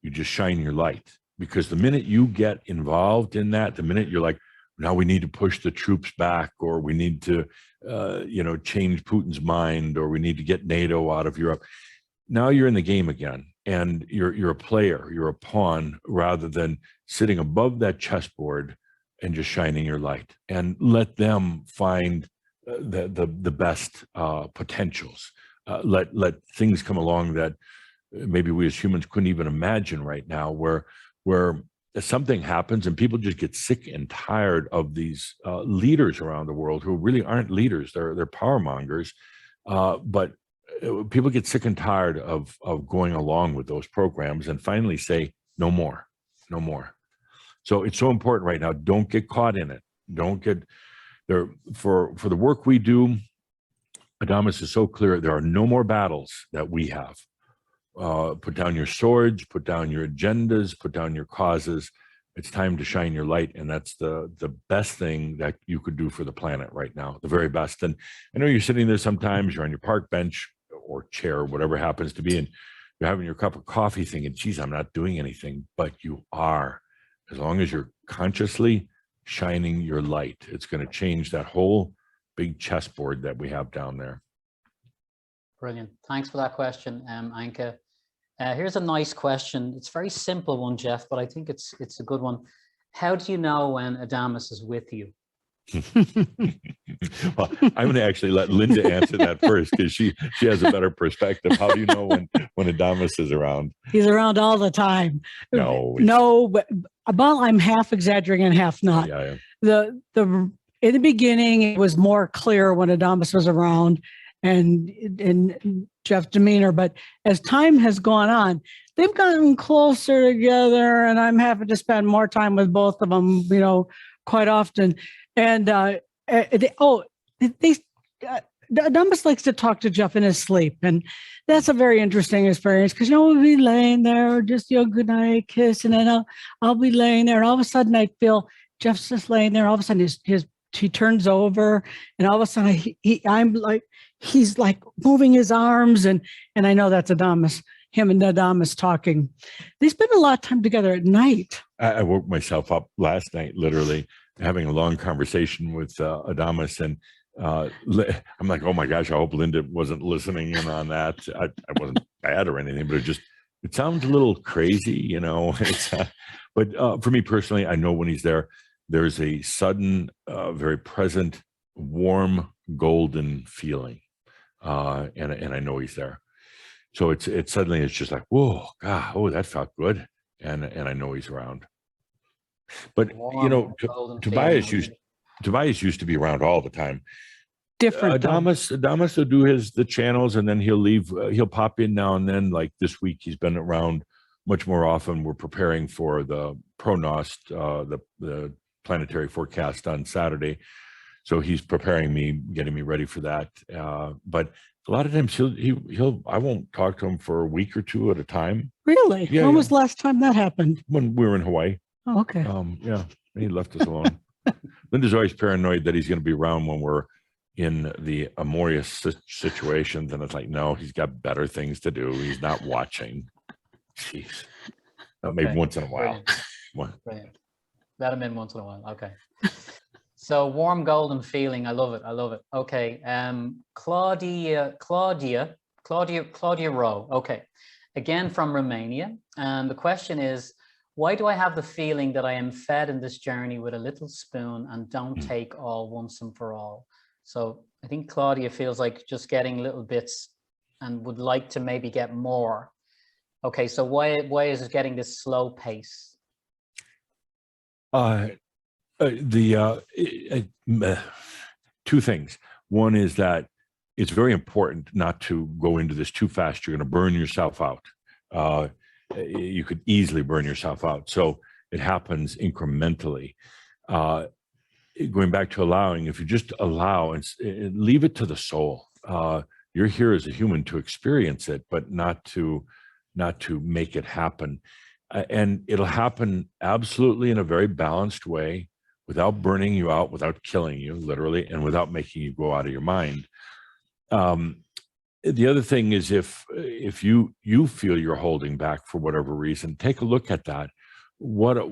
You just shine your light. Because the minute you get involved in that, the minute you're like, now we need to push the troops back, or we need to, change Putin's mind, or we need to get NATO out of Europe. Now you're in the game again, and you're a player, you're a pawn, rather than sitting above that chessboard and just shining your light, and let them find the best potentials. Let things come along that maybe we as humans couldn't even imagine right now, where something happens and people just get sick and tired of these leaders around the world who really aren't leaders. They're power mongers. But people get sick and tired of going along with those programs and finally say, no more, no more. So it's so important right now. Don't get caught in it. Don't get there. For the work we do, Adamus is so clear. There are no more battles that we have. Put down your swords, put down your agendas, put down your causes. It's time to shine your light, and that's the best thing that you could do for the planet right now, the very best. And I know you're sitting there sometimes, you're on your park bench or chair, whatever it happens to be, and you're having your cup of coffee thinking, geez, I'm not doing anything, but you are. As long as you're consciously shining your light, it's going to change that whole big chessboard that we have down there. Brilliant. Thanks for that question, Anka. Here's a nice question. It's a very simple one, Geoff, but I think it's a good one. How do you know when Adamus is with you? Well, I'm going to actually let Linda answer that first, because she has a better perspective. How do you know when Adamus is around? He's around all the time. No, but about I'm half exaggerating and half not. Yeah. In the beginning, it was more clear when Adamus was around and Geoff's demeanor, but as time has gone on, they've gotten closer together, and I'm having to spend more time with both of them, quite often. And Adamus likes to talk to Geoff in his sleep, and that's a very interesting experience, because we'll be laying there, just good night, kiss, and then I'll be laying there, and all of a sudden I feel Geoff's just laying there. All of a sudden he turns over, and all of a sudden he's like moving his arms, and I know that's Adamus, him and Adamus talking. They spend a lot of time together at night. I woke myself up last night, literally having a long conversation with Adamus, and I'm like, oh my gosh, I hope Linda wasn't listening in on that. I wasn't bad or anything, but it just It sounds a little crazy, you know, but for me personally, I know when he's there, there's a sudden, very present, warm, golden feeling. And I know he's there. So it's suddenly, it's just like, whoa, God, oh, that felt good. And I know he's around. But, you know, Tobias used to be around all the time. Different. Adamus will do the channels, and then he'll leave. He'll pop in now and then. Like this week, he's been around much more often. We're preparing for the Pronost, the planetary forecast on Saturday, so he's preparing me, getting me ready for that. But a lot of times he'll I won't talk to him for a week or two at a time. Really? Yeah. When was the last time that happened? When we were in Hawaii. Oh, okay. Yeah, he left us alone. Linda's always paranoid that he's going to be around when we're in the amorous situations, and it's like, no, he's got better things to do. He's not watching. Jeez. Maybe once in a while. Brilliant. Let him in once in a while. Okay. So warm golden feeling. I love it. I love it. Okay. Claudia Rowe. Okay. Again from Romania. And the question is, why do I have the feeling that I am fed in this journey with a little spoon and don't take all once and for all? So I think Claudia feels like just getting little bits and would like to maybe get more. Okay, so why is it getting this slow pace? Two things. One is that it's very important not to go into this too fast. You're going to burn yourself out. You could easily burn yourself out. So it happens incrementally. Going back to allowing, if you just allow and leave it to the soul, you're here as a human to experience it, but not to make it happen. And it'll happen absolutely in a very balanced way, without burning you out, without killing you, literally, and without making you go out of your mind. The other thing is, if you feel you're holding back for whatever reason, take a look at that. Where's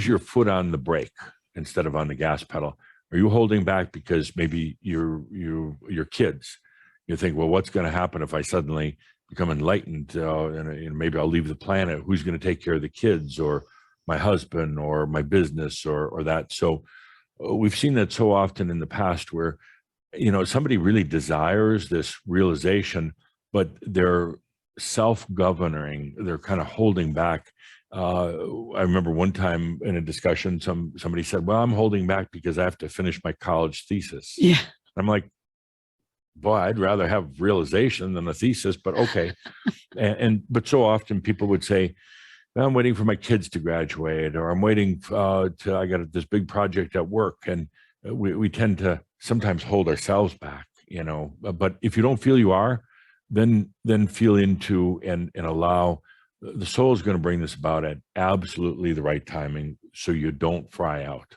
your foot on the brake instead of on the gas pedal? Are you holding back because maybe your kids? You think, well, what's going to happen if I suddenly become enlightened and maybe I'll leave the planet? Who's going to take care of the kids, or my husband, or my business, or that? So we've seen that so often in the past where, somebody really desires this realization, but they're self-governing. They're kind of holding back. I remember one time in a discussion, somebody said, well, I'm holding back because I have to finish my college thesis. Yeah. I'm like, boy, I'd rather have realization than a thesis, but okay. But so often people would say, well, I'm waiting for my kids to graduate, or I'm waiting I got this big project at work. And we tend to sometimes hold ourselves back, but if you don't feel you are, then feel into and allow. The soul is going to bring this about at absolutely the right timing, so you don't fry out.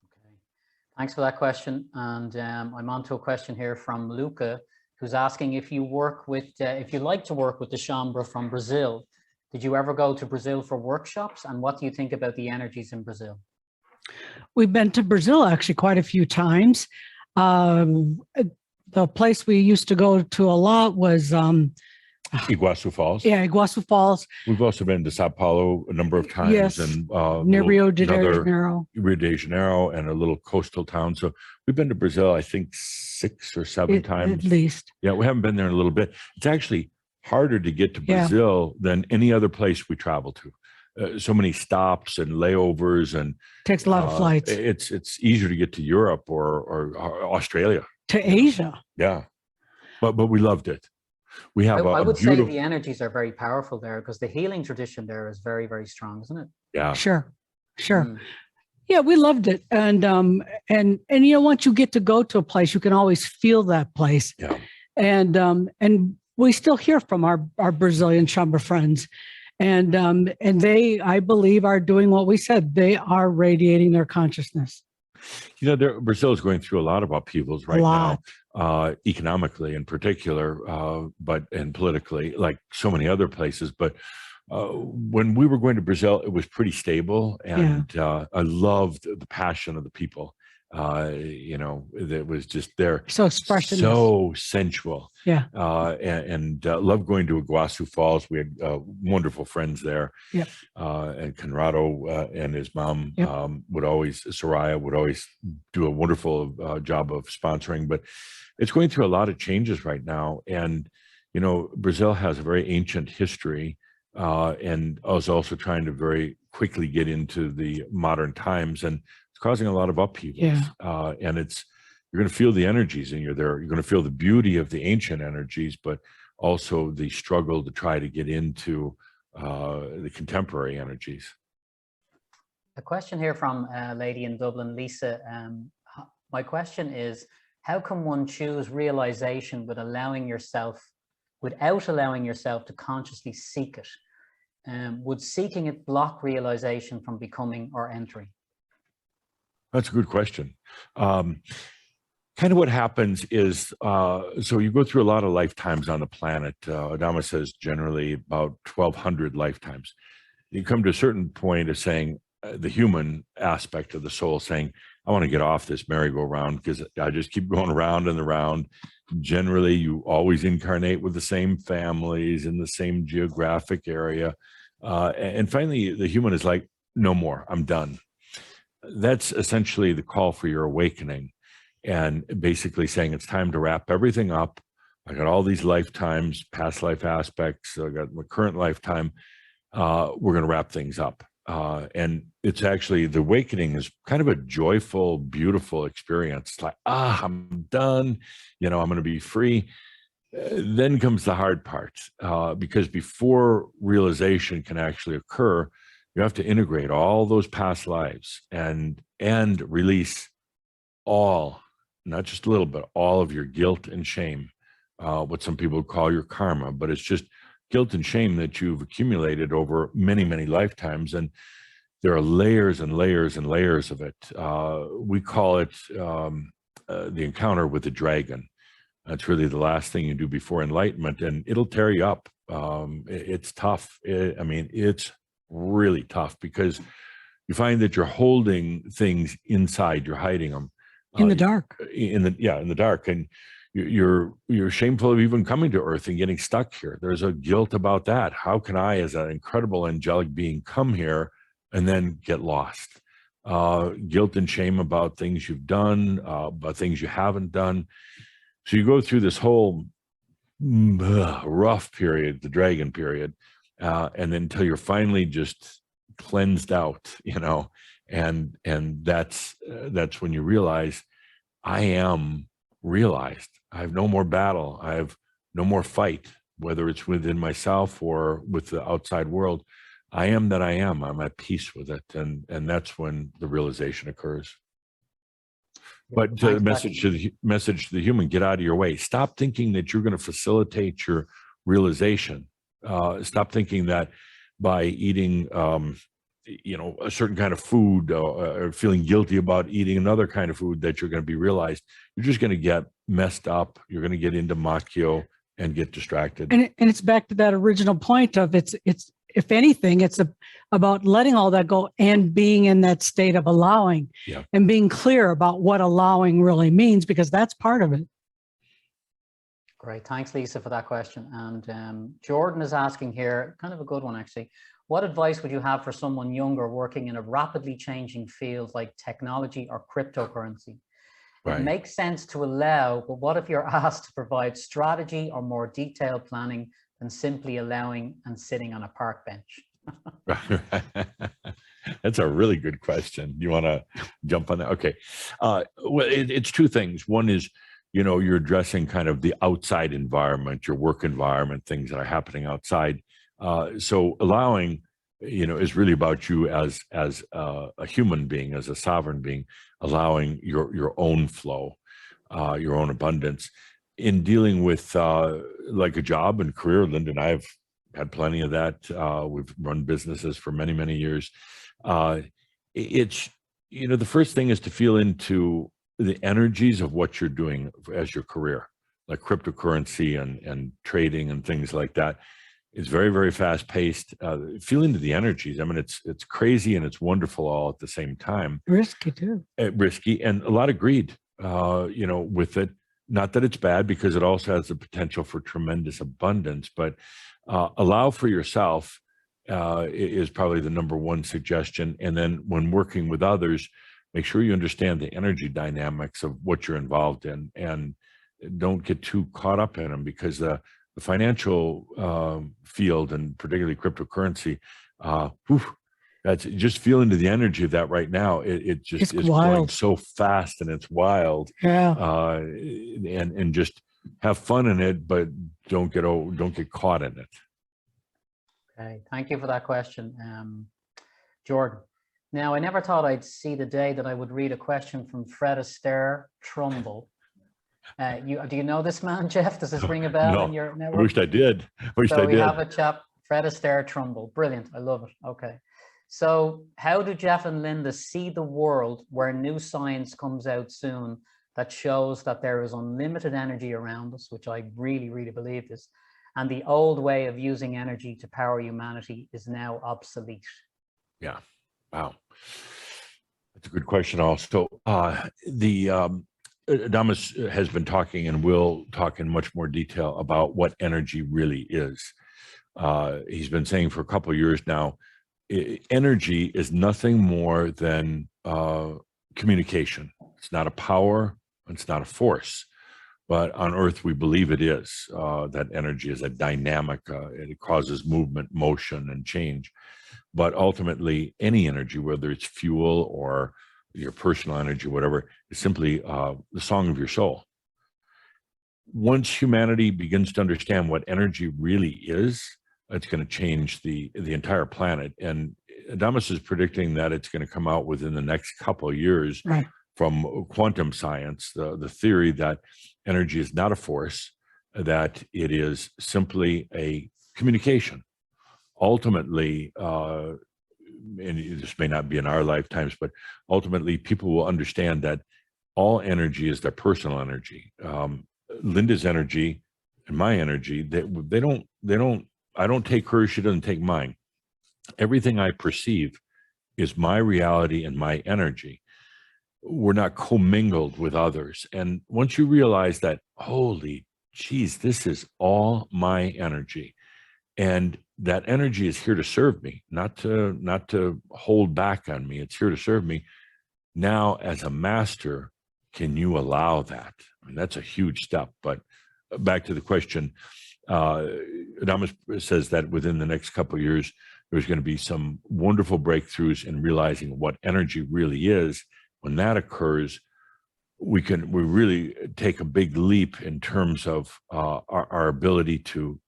Okay, thanks for that question. And I'm on to a question here from Luca, who's asking if you like to work with the Shambra from Brazil. Did you ever go to Brazil for workshops? And what do you think about the energies in Brazil? We've been to Brazil actually quite a few times. The place we used to go to a lot was Iguazu Falls. Yeah, Iguazu Falls. We've also been to Sao Paulo a number of times. Yes, and near Rio de Janeiro. Rio de Janeiro, and a little coastal town. So we've been to Brazil, I think 6 or 7 times. At least. Yeah, we haven't been there in a little bit. It's actually harder to get to Brazil than any other place we travel to. So many stops and layovers, and takes a lot of flights. It's easier to get to Europe or Australia. To Asia. Yeah. But we loved it. We have I would say the energies are very powerful there, because the healing tradition there is very, very strong, isn't it? Yeah. Sure. Yeah, we loved it. And once you get to go to a place, you can always feel that place. Yeah. And we still hear from our Brazilian Shambra friends. And they, I believe, are doing what we said. They are radiating their consciousness. Brazil is going through a lot of upheavals right now, economically in particular, and politically, like so many other places. But when we were going to Brazil, it was pretty stable, and I loved the passion of the people. You know, that was just there. So expressionless. So sensual. Yeah. And love going to Iguazu Falls. We had wonderful friends there. Yep. And Conrado and his mom Yep. Soraya would always do a wonderful job of sponsoring. But it's going through a lot of changes right now. And, you know, Brazil has a very ancient history, and is also trying to very quickly get into the modern times. And causing a lot of upheavals. And you're going to feel the energies, and you're going to feel the beauty of the ancient energies, but also the struggle to try to get into the contemporary energies. A question here from a lady in Dublin, Lisa. My question is, how can one choose realization without allowing yourself to consciously seek it? Would seeking it block realization from becoming or entering? That's a good question. Kind of what happens is, so you go through a lot of lifetimes on the planet. Adama says generally about 1,200 lifetimes. You come to a certain point of saying, the human aspect of the soul saying, I want to get off this merry-go-round because I just keep going around and around. Generally, you always incarnate with the same families in the same geographic area. And finally, the human is like, no more, I'm done. That's essentially the call for your awakening, and basically saying it's time to wrap everything up. I got all these lifetimes, past life aspects, I got my current lifetime. We're going to wrap things up. And it's actually, the awakening is kind of a joyful, beautiful experience. It's like, I'm done. You know, I'm going to be free. Then comes the hard part, because before realization can actually occur, you have to integrate all those past lives and release all, not just a little, but all of your guilt and shame, what some people call your karma, but it's just guilt and shame that you've accumulated over many, many lifetimes. And there are layers and layers and layers of it. We call it the encounter with the dragon. That's really the last thing you do before enlightenment, and it'll tear you up. It's tough. It's really tough because you find that you're holding things inside, you're hiding them in the dark. In the dark, and you're shameful of even coming to Earth and getting stuck here. There's a guilt about that. How can I, as an incredible angelic being, come here and then get lost? Guilt and shame about things you've done, about things you haven't done. So you go through this whole rough period, the dragon period, and then until you're finally just cleansed out, you know, and that's when you realize, I am realized. I have no more battle. I have no more fight, whether it's within myself or with the outside world. I am that I am. I'm at peace with it, and that's when the realization occurs. But the message to the human: get out of your way. Stop thinking that you're going to facilitate your realization. Stop thinking that by eating, a certain kind of food, or feeling guilty about eating another kind of food, that you're going to be realized. You're just going to get messed up. You're going to get into makyo and get distracted. And it's back to that original point of it's if anything, it's about letting all that go and being in that state of allowing, and being clear about what allowing really means, because that's part of it. Great. Thanks, Lisa, for that question. And Jordan is asking here, kind of a good one, actually. What advice would you have for someone younger working in a rapidly changing field like technology or cryptocurrency? It makes sense to allow, but what if you're asked to provide strategy or more detailed planning than simply allowing and sitting on a park bench? That's a really good question. You want to jump on that? Okay. Well, it's two things. One is, you're addressing kind of the outside environment, your work environment, things that are happening outside. So allowing, is really about you as a human being, as a sovereign being, allowing your own flow, your own abundance in dealing with like a job and career. Linda and I have had plenty of that. We've run businesses for many, many years. It's, the first thing is to feel into the energies of what you're doing as your career, like cryptocurrency and trading and things like that. It's very, very fast paced. Feel into the energies. I mean, it's crazy and it's wonderful all at the same time. Risky too. Risky and a lot of greed, with it. Not that it's bad, because it also has the potential for tremendous abundance, but allow for yourself is probably the number one suggestion. And then when working with others, make sure you understand the energy dynamics of what you're involved in, and don't get too caught up in them, because the financial field, and particularly cryptocurrency, that's just feel into the energy of that right now. It just It's is wild. going so fast, and it's wild. Yeah. And just have fun in it, but don't get caught in it. Okay, thank you for that question, Jordan. Now, I never thought I'd see the day that I would read a question from Fred Astaire Trumbull. Do you know this man, Geoff? Does this ring a bell No, in your network? I wished I did. So we have a chap, Fred Astaire Trumbull. Brilliant. I love it. Okay. So how do Geoff and Linda see the world where new science comes out soon that shows that there is unlimited energy around us, which I really, really believe this, and the old way of using energy to power humanity is now obsolete? Yeah. Wow. That's a good question also. Adamus has been talking and will talk in much more detail about what energy really is. He's been saying for a couple of years now, energy is nothing more than communication. It's not a power, it's not a force, but on Earth we believe it is. That energy is a dynamic, it causes movement, motion, and change. But ultimately, any energy, whether it's fuel or your personal energy, whatever, is simply the song of your soul. Once humanity begins to understand what energy really is, it's going to change the entire planet. And Adamus is predicting that it's going to come out within the next couple of years, Right. From quantum science, the theory that energy is not a force, that it is simply a communication. Ultimately, and this may not be in our lifetimes, but ultimately people will understand that all energy is their personal energy. Linda's energy and my energy, I don't take hers, she doesn't take mine. Everything I perceive is my reality and my energy. We're not commingled with others. And once you realize that, holy geez, this is all my energy, and that energy is here to serve me, not to hold back on me. It's here to serve me. Now, as a master, can you allow that? I mean, that's a huge step. But back to the question, Adamus says that within the next couple of years, there's going to be some wonderful breakthroughs in realizing what energy really is. When that occurs, we really take a big leap in terms of our ability to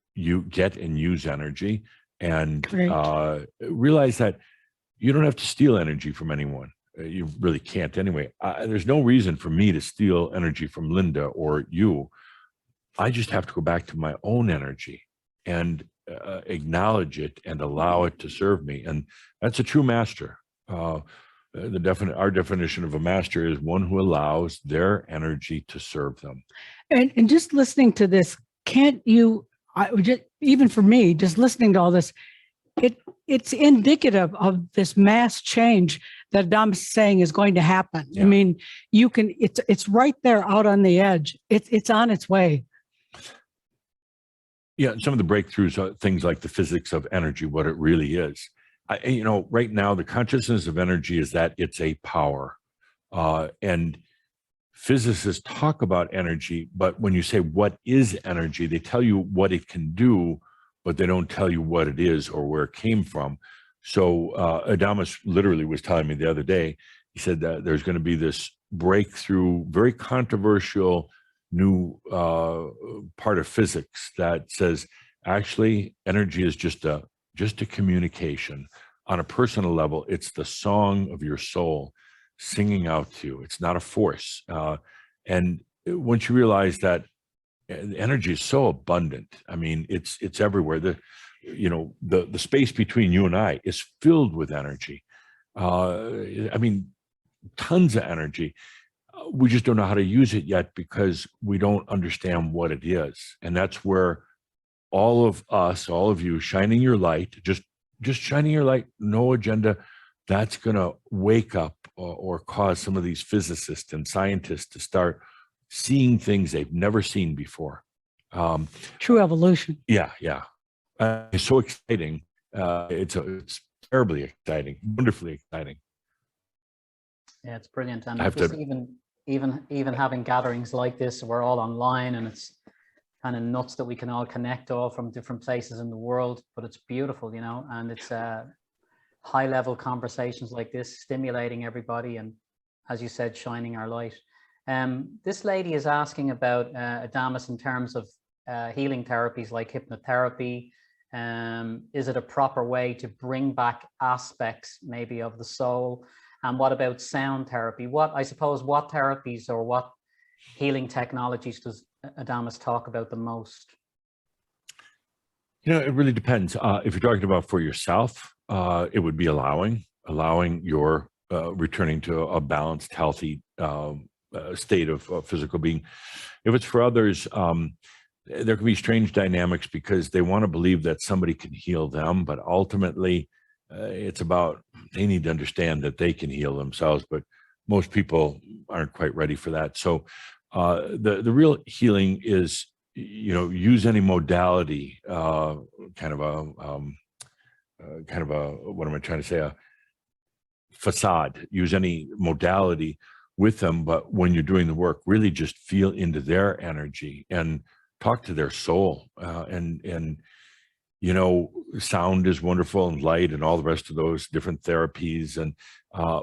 get and use energy, and realize that you don't have to steal energy from anyone. You really can't anyway. There's no reason for me to steal energy from Linda or you. I just have to go back to my own energy and acknowledge it and allow it to serve me. And that's a true master. Our definition of a master is one who allows their energy to serve them. And just listening to this, can't you, even for me, just listening to all this, it's indicative of this mass change that Adam's saying is going to happen. Yeah. I mean, it's right there out on the edge. It's on its way. Yeah, some of the breakthroughs are things like the physics of energy, what it really is. Right now, the consciousness of energy is that it's a power. And physicists talk about energy, but when you say, what is energy? They tell you what it can do, but they don't tell you what it is or where it came from. So Adamus literally was telling me the other day, he said that there's going to be this breakthrough, very controversial new part of physics that says, actually, energy is just a communication. On a personal level, it's the song of your soul singing out to you. It's not a force. And once you realize that energy is so abundant, I mean, it's everywhere. The space between you and I is filled with energy. I mean, tons of energy. We just don't know how to use it yet because we don't understand what it is. And that's where all of us, all of you shining your light, just shining your light, no agenda, that's going to wake up or cause some of these physicists and scientists to start seeing things they've never seen before. True evolution. Yeah. It's so exciting. It's terribly exciting, wonderfully exciting. Yeah, it's brilliant. And just even having gatherings like this, we're all online, and it's kind of nuts that we can all connect all from different places in the world, but it's beautiful, you know, and it's high level conversations like this, stimulating everybody, and as you said, shining our light. This lady is asking about Adamus in terms of healing therapies like hypnotherapy. Is it a proper way to bring back aspects maybe of the soul? And what about sound therapy? What therapies or what healing technologies does Adamus talk about the most? You know, it really depends. If you're talking about for yourself, it would be allowing your returning to a balanced, healthy state of physical being. If it's for others, there can be strange dynamics because they want to believe that somebody can heal them, but ultimately it's about, they need to understand that they can heal themselves, but most people aren't quite ready for that. So the real healing is, you know, use any modality, kind of a what am I trying to say, a facade, use any modality with them, but when you're doing the work, really just feel into their energy and talk to their soul. And you know, sound is wonderful, and light and all the rest of those different therapies. And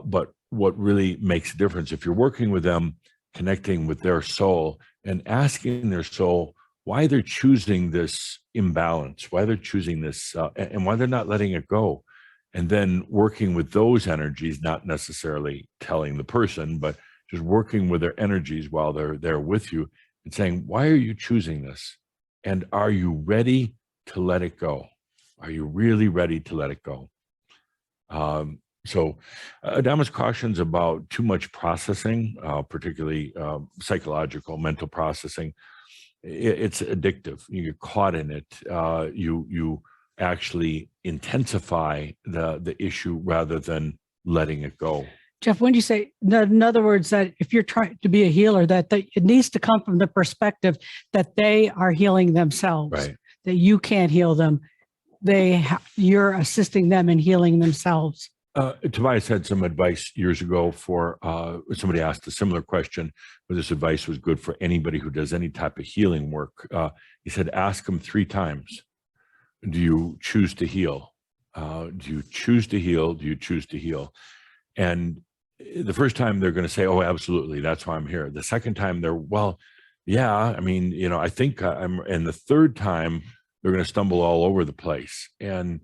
but what really makes a difference, if you're working with them, connecting with their soul and asking their soul why they're choosing this imbalance, why they're choosing this, and why they're not letting it go. And then working with those energies, not necessarily telling the person, but just working with their energies while they're there with you and saying, why are you choosing this? And are you ready to let it go? Are you really ready to let it go? So Adamus cautions about too much processing, particularly psychological, mental processing. It's addictive. You get caught in it. You actually intensify the issue rather than letting it go. Geoff, when you say, in other words, that if you're trying to be a healer, that it needs to come from the perspective that they are healing themselves, right? That you can't heal them. You're assisting them in healing themselves. Tobias had some advice years ago for somebody asked a similar question, but this advice was good for anybody who does any type of healing work. He said, ask them 3 times. Do you choose to heal? Do you choose to heal? Do you choose to heal? And the first time they're going to say, oh, absolutely, that's why I'm here. The second time they're, well, yeah, I mean, you know, I think I'm, and the third time they're going to stumble all over the place. And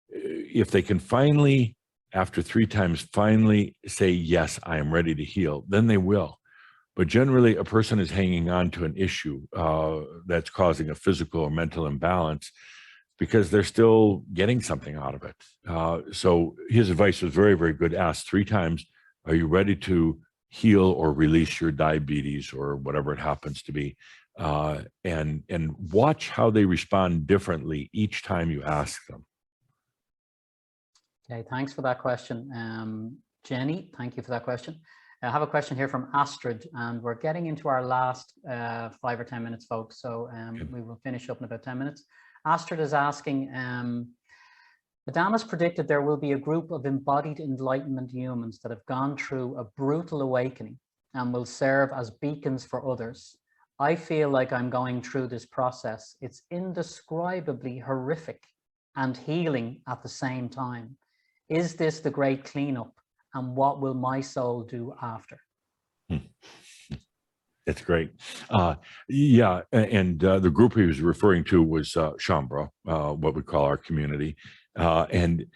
if they can finally, after 3 times, finally say, yes, I am ready to heal, then they will. But generally, a person is hanging on to an issue that's causing a physical or mental imbalance because they're still getting something out of it. So his advice was very, very good. Ask 3 times, are you ready to heal or release your diabetes or whatever it happens to be? And watch how they respond differently each time you ask them. Okay, thanks for that question. Jenny, thank you for that question. I have a question here from Astrid, and we're getting into our last 5 or 10 minutes, folks. So we will finish up in about 10 minutes. Astrid is asking, Adamus predicted there will be a group of embodied enlightenment humans that have gone through a brutal awakening and will serve as beacons for others. I feel like I'm going through this process. It's indescribably horrific and healing at the same time. Is this the great cleanup? And what will my soul do after? That's great. Yeah, and the group he was referring to was Shambra, what we call our community. And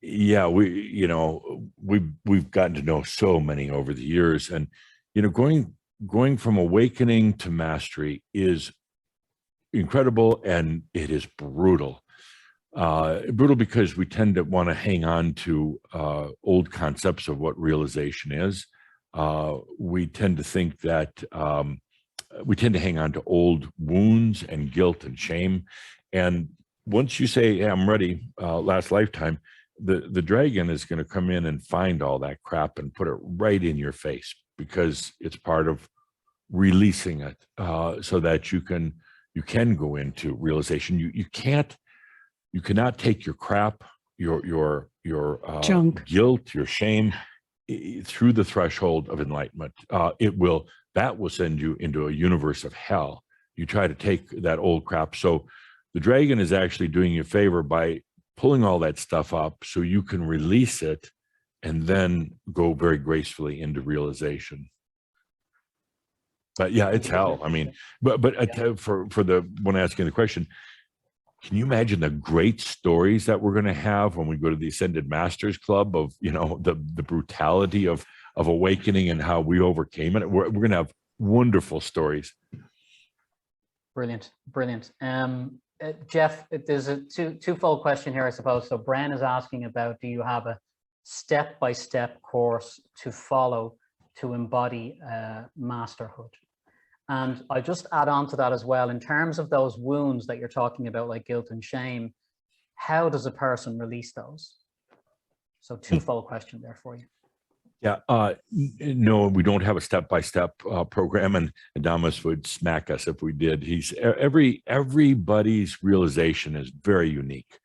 yeah, we've gotten to know so many over the years, and you know, going from awakening to mastery is incredible, and it is brutal. Brutal because we tend to want to hang on to old concepts of what realization is. We tend to think that we tend to hang on to old wounds and guilt and shame. And once you say, hey, I'm ready, last lifetime, the dragon is going to come in and find all that crap and put it right in your face, because it's part of releasing it, so that you can go into realization. You cannot take your crap, your Junk. guilt, your shame through the threshold of enlightenment. That will send you into a universe of hell. You try to take that old crap. So the dragon is actually doing you a favor by pulling all that stuff up so you can release it and then go very gracefully into realization. But yeah, it's hell. I mean, but for the one asking the question, can you imagine the great stories that we're going to have when we go to the Ascended Masters Club of, the brutality of awakening and how we overcame it? We're going to have wonderful stories. Brilliant. Geoff, there's a twofold question here, I suppose. So Bren is asking about, do you have a step-by-step course to follow to embody masterhood? And I just add on to that as well, in terms of those wounds that you're talking about, like guilt and shame, how does a person release those? So twofold question there for you. Yeah, no, we don't have a step-by-step program, and Adamus would smack us if we did. Everybody's realization is very unique.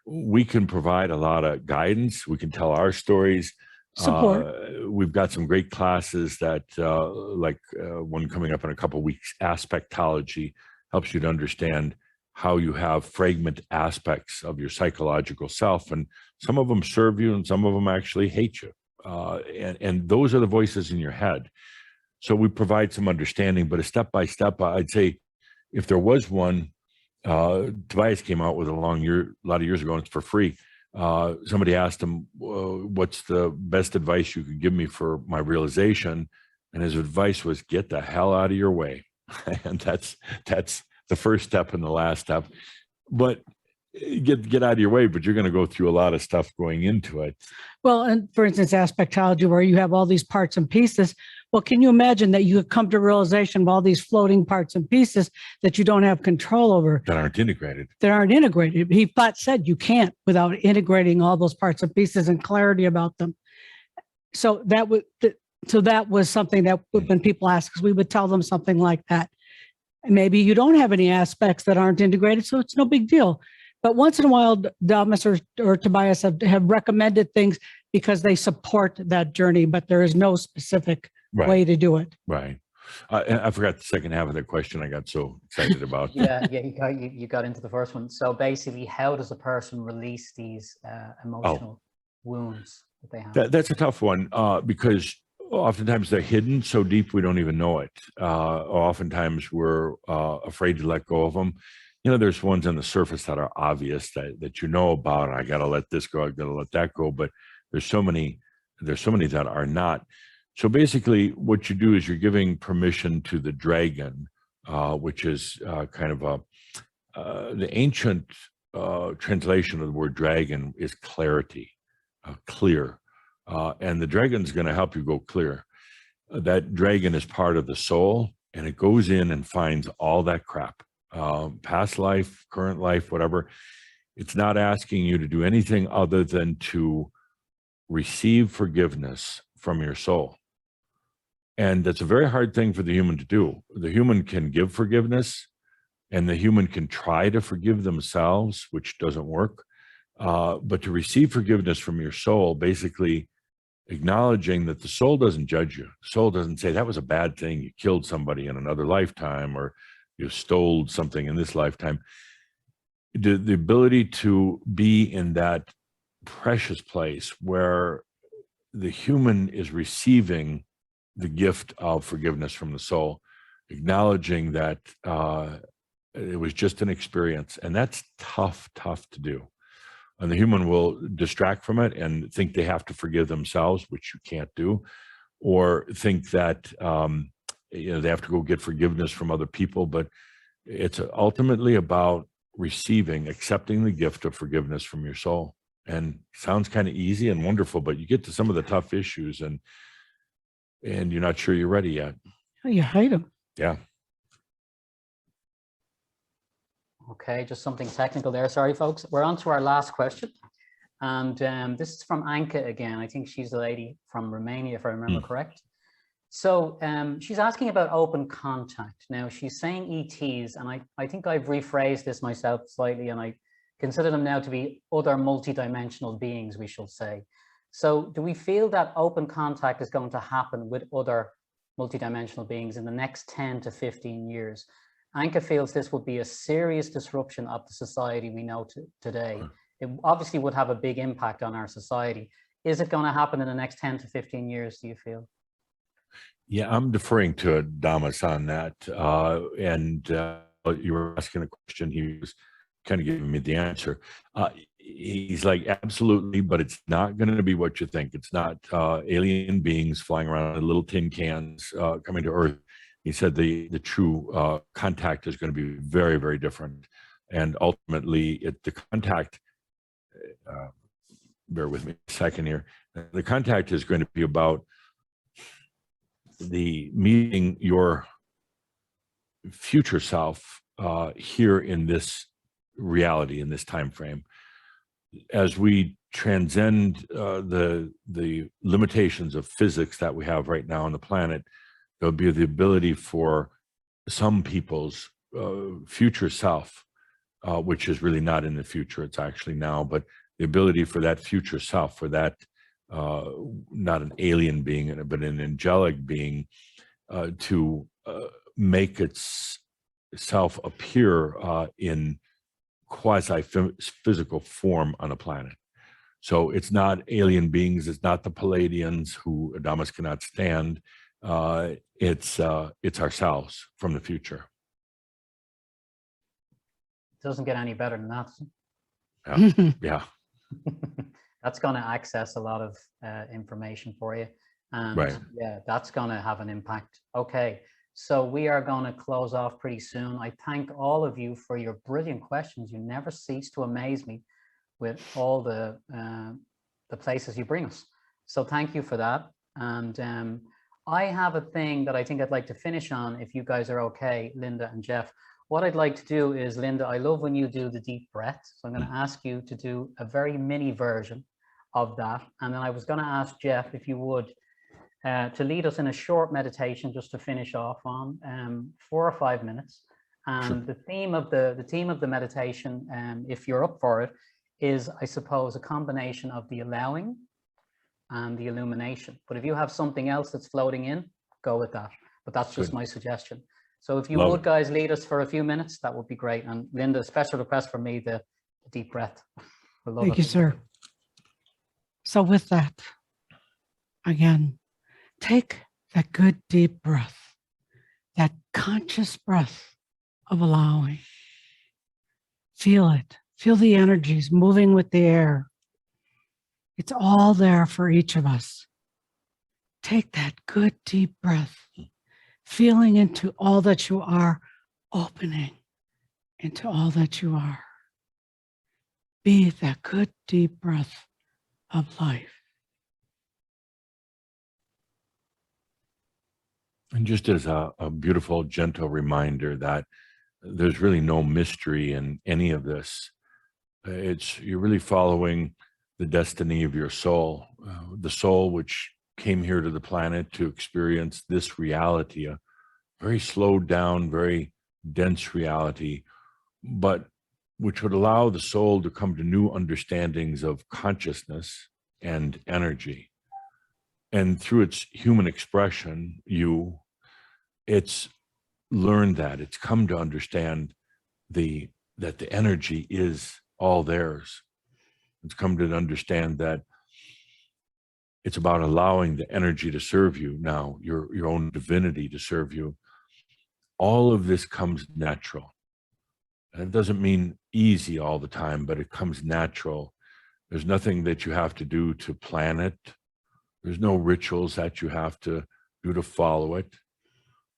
We can provide a lot of guidance. We can tell our stories. Support. We've got some great classes that, like one coming up in a couple of weeks, aspectology, helps you to understand how you have fragment aspects of your psychological self, and some of them serve you and some of them actually hate you. And those are the voices in your head. So we provide some understanding, but a step-by-step, I'd say if there was one, Tobias came out with a lot of years ago, and it's for free. Somebody asked him, what's the best advice you could give me for my realization? And his advice was, get the hell out of your way. And that's the first step and the last step. But get out of your way, but you're going to go through a lot of stuff going into it. Well, and for instance, aspectology, where you have all these parts and pieces. Well, can you imagine that you have come to realization of all these floating parts and pieces that you don't have control over? That aren't integrated. He said you can't without integrating all those parts and pieces and clarity about them. So that was something that when people ask us, we would tell them something like that. Maybe you don't have any aspects that aren't integrated, so it's no big deal. But once in a while, Damas or Tobias have recommended things because they support that journey, but there is no specific way to do it. Right. I forgot the second half of that question. I got so excited about. Yeah, you got into the first one. So basically, how does a person release these emotional wounds that they have? That's a tough one, because oftentimes they're hidden so deep we don't even know it. Oftentimes we're afraid to let go of them. There's ones on the surface that are obvious that you know about. I got to let this go. I got to let that go. But there's so many that are not. So basically, what you do is you're giving permission to the dragon, which is kind of the ancient translation of the word dragon is clarity, clear, and the dragon's going to help you go clear. That dragon is part of the soul, and it goes in and finds all that crap. Past life, current life, whatever. It's not asking you to do anything other than to receive forgiveness from your soul. And that's a very hard thing for the human to do. The human can give forgiveness, and the human can try to forgive themselves, which doesn't work. But to receive forgiveness from your soul, basically acknowledging that the soul doesn't judge you. The soul doesn't say that was a bad thing. You killed somebody in another lifetime, or you stole something in this lifetime. The ability to be in that precious place where the human is receiving the gift of forgiveness from the soul, acknowledging that it was just an experience. And that's tough to do. And the human will distract from it and think they have to forgive themselves, which you can't do, or think that they have to go get forgiveness from other people. But it's ultimately about accepting the gift of forgiveness from your soul. And sounds kind of easy and wonderful, but you get to some of the tough issues and you're not sure you're ready yet. You hide them. Yeah. Okay, just something technical there. Sorry, folks. We're on to our last question. And this is from Anka again. I think she's the lady from Romania, if I remember correct. So she's asking about open contact. Now, she's saying ETs, and I think I've rephrased this myself slightly, and I consider them now to be other multidimensional beings, we shall say. So do we feel that open contact is going to happen with other multidimensional beings in the next 10 to 15 years? Anka feels this would be a serious disruption of the society we know today. It obviously would have a big impact on our society. Is it going to happen in the next 10 to 15 years, do you feel? Yeah, I'm deferring to Damas on that. You were asking a question. He was kind of giving me the answer. He's like, absolutely, but it's not going to be what you think. It's not alien beings flying around in little tin cans coming to Earth. He said the true contact is going to be very, very different. And ultimately, the contact, bear with me a second here, the contact is going to be about the meeting your future self here in this reality, in this time frame. As we transcend the limitations of physics that we have right now on the planet, there'll be the ability for some people's future self, which is really not in the future, it's actually now, but the ability for that future self, for that not an alien being, but an angelic being, to make itself appear in quasi-physical form on a planet. So it's not alien beings, it's not the Palladians who Adamus cannot stand, it's ourselves from the future. It doesn't get any better than that. Yeah. Yeah. That's going to access a lot of information for you. And right. Yeah, that's going to have an impact. Okay, so we are going to close off pretty soon. I thank all of you for your brilliant questions. You never cease to amaze me with all the places you bring us. So thank you for that. And I have a thing that I think I'd like to finish on, if you guys are okay, Linda and Geoff. What I'd like to do is, Linda, I love when you do the deep breath. So I'm going to ask you to do a very mini version of that. And then I was going to ask Geoff, if you would, to lead us in a short meditation just to finish off on 4 or 5 minutes. And sure. The theme of the meditation, if you're up for it, is, I suppose, a combination of the allowing and the illumination. But if you have something else that's floating in, go with that. But that's just my suggestion. So if you would, guys, lead us for a few minutes, that would be great. And Linda, special request from me, the deep breath. Thank you, sir. So with that, again, take that good deep breath, that conscious breath of allowing. Feel it. Feel the energies moving with the air. It's all there for each of us. Take that good deep breath, feeling into all that you are, opening into all that you are. Be that good deep breath of life. And just as a beautiful, gentle reminder that there's really no mystery in any of this. You're really following the destiny of your soul, the soul which came here to the planet to experience this reality, a very slowed down, very dense reality, but which would allow the soul to come to new understandings of consciousness and energy. And through its human expression, it's learned that, it's come to understand that the energy is all theirs. It's come to understand that it's about allowing the energy to serve you now, your own divinity to serve you. All of this comes natural. And it doesn't mean easy all the time, but it comes natural. There's nothing that you have to do to plan it. There's no rituals that you have to do to follow it.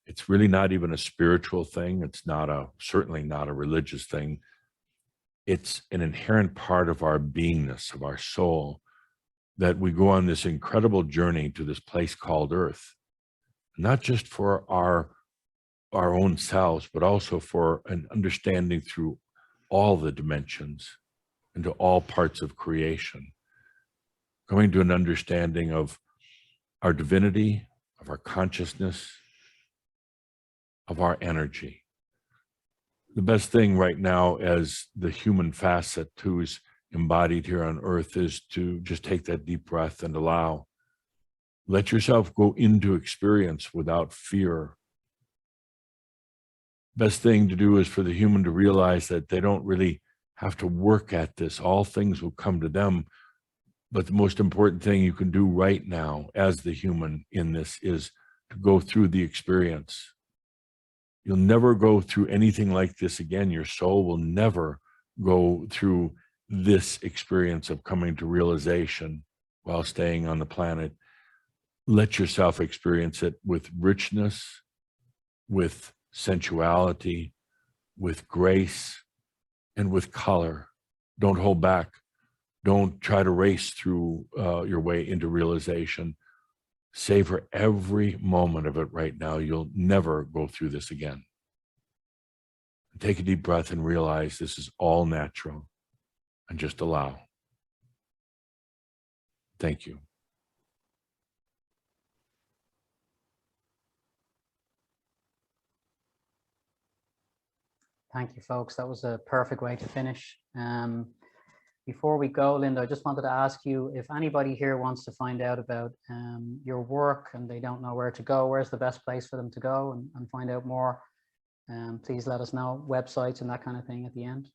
It's really not even a spiritual thing. It's certainly not a religious thing. It's an inherent part of our beingness, of our soul, that we go on this incredible journey to this place called Earth, not just for our own selves, but also for an understanding through all the dimensions, into all parts of creation, coming to an understanding of our divinity, of our consciousness, of our energy. The best thing right now as the human facet who's embodied here on earth is to just take that deep breath and allow. Let yourself go into experience without fear. Best thing to do is for the human to realize that they don't really have to work at this. All things will come to them. But the most important thing you can do right now as the human in this is to go through the experience. You'll never go through anything like this again. Your soul will never go through this experience of coming to realization while staying on the planet. Let yourself experience it with richness, with sensuality, with grace, and with color. Don't hold back. Don't try to race through your way into realization. Savor every moment of it right now. You'll never go through this again. Take a deep breath and realize this is all natural, and just allow. Thank you. Thank you, folks. That was a perfect way to finish. Before we go, Linda, I just wanted to ask you if anybody here wants to find out about your work and they don't know where to go, where's the best place for them to go and find out more? Please let us know, websites and that kind of thing at the end.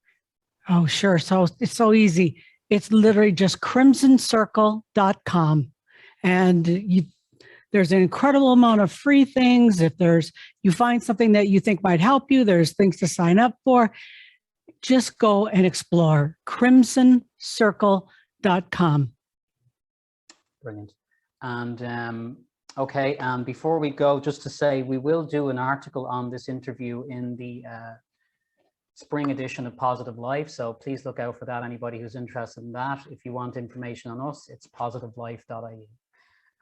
Oh, sure. So it's so easy. It's literally just crimsoncircle.com. And there's an incredible amount of free things. If you find something that you think might help you, there's things to sign up for. Just go and explore crimsoncircle.com. Brilliant. And okay, and before we go, just to say, we will do an article on this interview in the spring edition of Positive Life. So please look out for that. Anybody who's interested in that. If you want information on us, it's positivelife.ie.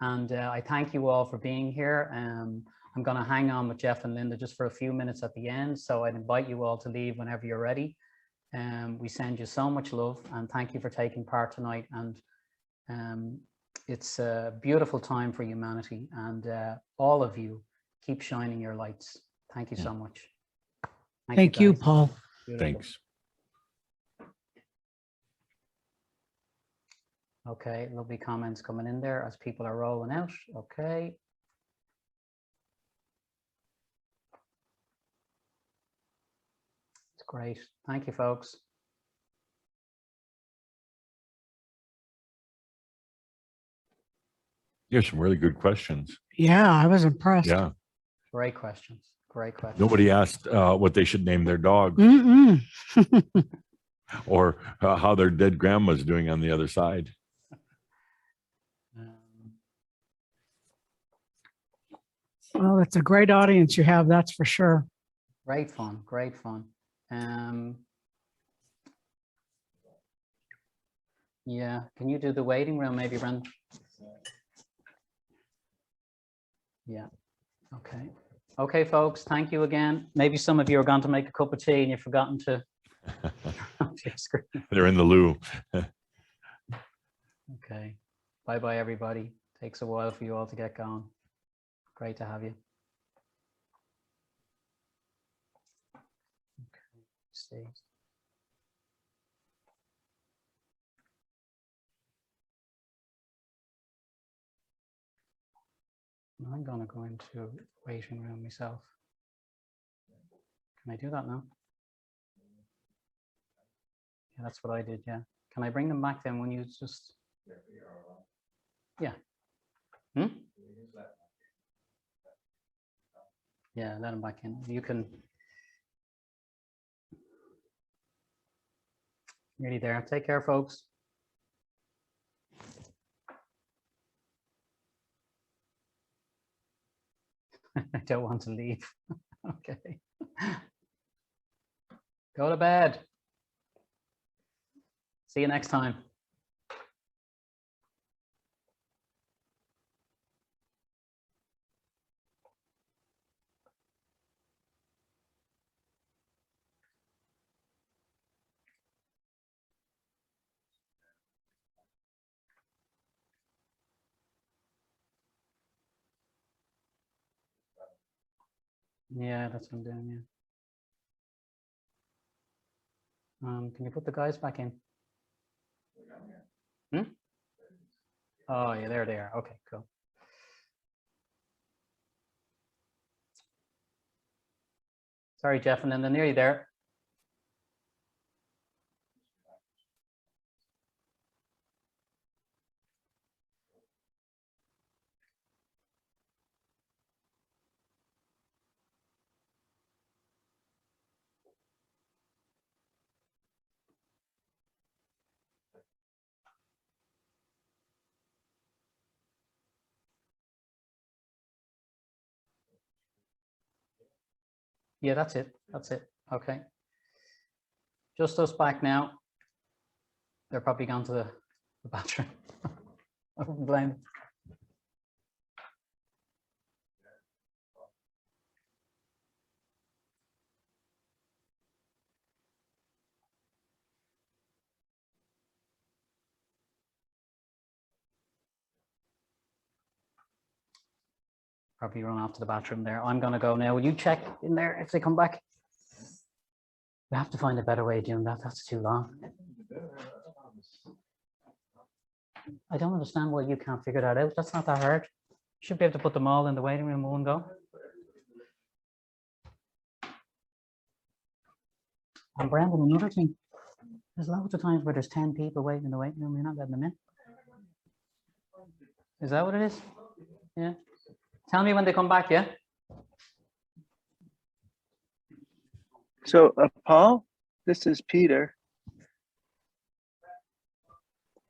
And I thank you all for being here. I'm going to hang on with Geoff and Linda just for a few minutes at the end. So I'd invite you all to leave whenever you're ready. We send you so much love and thank you for taking part tonight. And it's a beautiful time for humanity, and all of you keep shining your lights. Thank you so much. Thank you, Paul. Beautiful. Thanks. Okay, lovely comments coming in there as people are rolling out. Okay. It's great. Thank you, folks. Here's some really good questions. Yeah, I was impressed. Yeah. Great questions. Great questions. Nobody asked what they should name their dog or how their dead grandma's doing on the other side. Well, it's a great audience you have, that's for sure. Great fun. Great fun. Yeah, can you do the waiting room maybe, Brendan? Yeah. Okay. Okay, folks, thank you again. Maybe some of you are going to make a cup of tea and you've forgotten to They're in the loo. Okay. Bye-bye, everybody. Takes a while for you all to get going. Great to have you. Okay, see. I'm gonna go into waiting room myself. Can I do that now? Yeah, that's what I did, yeah. Can I bring them back then when you just... Yeah. Hmm? Yeah, let them back in. You can... Nearly there. Take care, folks. I don't want to leave. Okay. Go to bed. See you next time. Yeah, that's what I'm doing. Yeah. Can you put the guys back in? Hmm? Oh, yeah, there they are. Okay, cool. Sorry, Geoff and Linda, nearly there. Yeah, that's it. That's it. Okay. Just us back now. They're probably gone to the bathroom. I wouldn't blame them. Probably run off to the bathroom there. I'm going to go now. Will you check in there if they come back? We have to find a better way of doing that. That's too long. I don't understand why you can't figure that out. That's not that hard. You should be able to put them all in the waiting room in one go. And Brandon, another thing. There's loads of times where there's 10 people waiting in the waiting room. You're not letting them in. Is that what it is? Yeah. Tell me when they come back, yeah? So, Paul, this is Peter.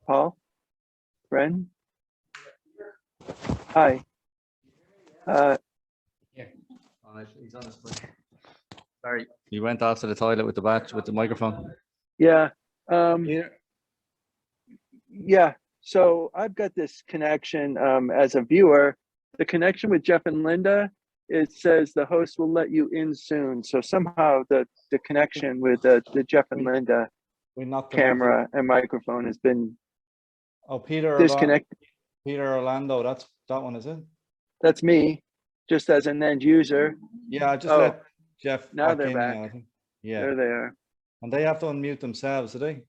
Paul, Bren. Hi. Here. He's on his phone. Sorry, you went off to the toilet with the microphone. Yeah. Here. Yeah. So I've got this connection as a viewer. The connection with Geoff and Linda, it says the host will let you in soon. So somehow the connection with the Geoff and Linda We knocked camera and microphone has been Peter disconnected. Peter Orlando, that's that one, is it? That's me, just as an end user. Yeah, I just Oh, let Geoff now they're in back. now, I think. Yeah. There they are. And they have to unmute themselves, do they?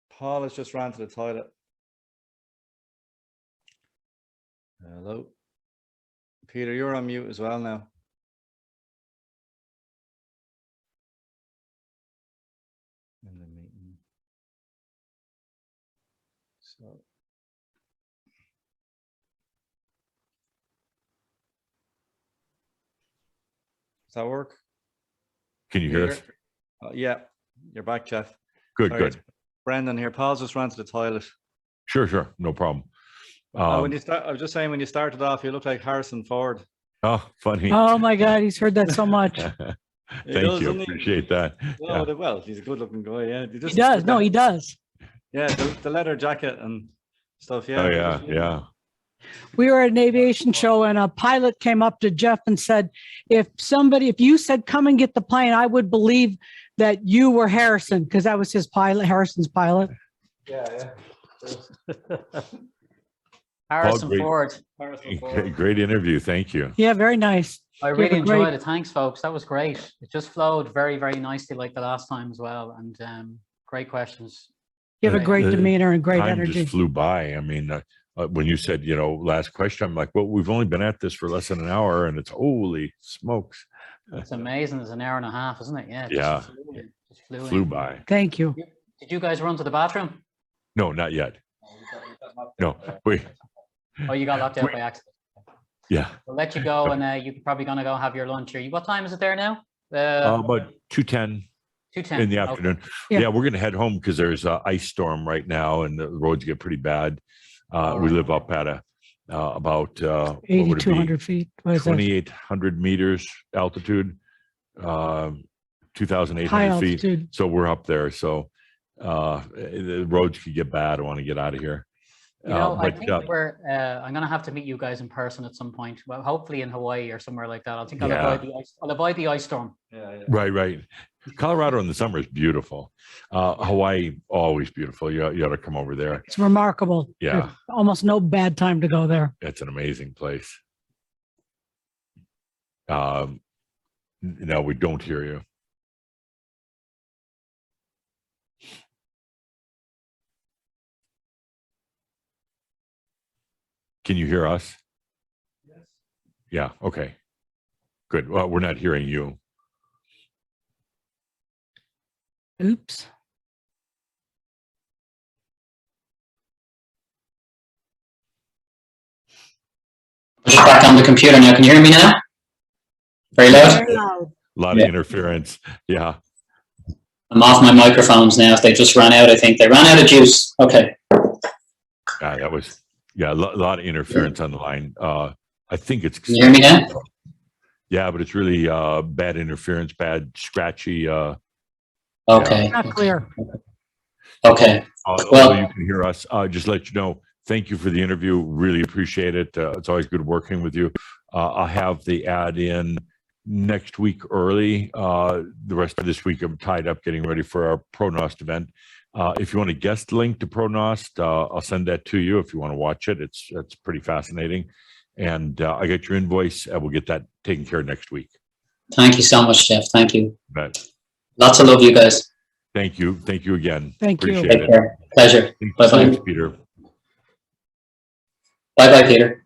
Paul has just ran to the toilet. Hello. Peter, you're on mute as well now. In the meeting. So. Does that work? Can you hear us? Peter? Yeah, you're back, Geoff. Good, Sorry, good. it's Brendan here. Paul just ran to the toilet. Sure, no problem. When you start, I was just saying, when you started off, you look like Harrison Ford. Oh, funny. Oh my God, he's heard that so much. He Thank does, you. doesn't he? Appreciate that. Oh, Yeah. well, he's a good-looking guy. Yeah, He does. No, he does. Yeah, the leather jacket and stuff. Yeah. Oh, yeah. We were at an aviation show and a pilot came up to Geoff and said, if you said, come and get the plane, I would believe that you were Harrison, because that was his pilot, Harrison's pilot. Yeah. Harrison great. Ford. Great interview. Thank you. Yeah, very nice. I You have really a great- enjoyed it. Thanks, folks. That was great. It just flowed very, very nicely like the last time as well. And great questions. You have a great demeanor and great Time energy. just flew by. I mean, when you said, last question, I'm like, well, we've only been at this for less than an hour and it's holy smokes. It's amazing. It's an hour and a half, isn't it? Yeah. Yeah. Just flew Flew in. by. Thank you. Did you guys run to the bathroom? No, not yet. No, wait. Oh, you got locked out by accident. Yeah. We'll let you go, and you're probably going to go have your lunch. What time is it there now? About 2:10 2:10 in the afternoon. Yeah. Yeah, we're going to head home because there's an ice storm right now and the roads get pretty bad. All We right. live up at about 8,200 feet. What is that? 2,800 meters altitude, High 2,800 feet. altitude. So we're up there. So the roads could get bad. I want to get out of here. I think I'm going to have to meet you guys in person at some point. Well, hopefully in Hawaii or somewhere like that. I think I'll avoid the ice storm. Yeah. Right. Colorado in the summer is beautiful. Hawaii, always beautiful. You ought to come over there. It's remarkable. Yeah. There's almost no bad time to go there. It's an amazing place. No, we don't hear you. Can you hear us? Yes. Yeah. Okay. Good. Well, we're not hearing you. Oops. I'm just back on the computer now. Can you hear me now? Very loud? Very loud. A lot of interference. Yeah. I'm off my microphones now. They just ran out, I think. They ran out of juice. Okay. Yeah, that was, a lot of interference on the line. I think it's. Can you hear me now? Yeah, but it's really bad interference, bad scratchy. Okay. Not clear. Okay. Although you can hear us, just let you know, thank you for the interview. Really appreciate it. It's always good working with you. I'll have the ad in next week early. The rest of this week, I'm tied up getting ready for our ProNost event. If you want a guest link to ProNost, I'll send that to you if you want to watch it. It's pretty fascinating. And I got your invoice. We'll get that taken care of next week. Thank you so much, Geoff. Thank you. But Lots of love, you guys. thank you. Thank you again. Thank you. Appreciate Take it. care. Pleasure. Bye-bye. Thanks, Peter. Bye-bye, Peter.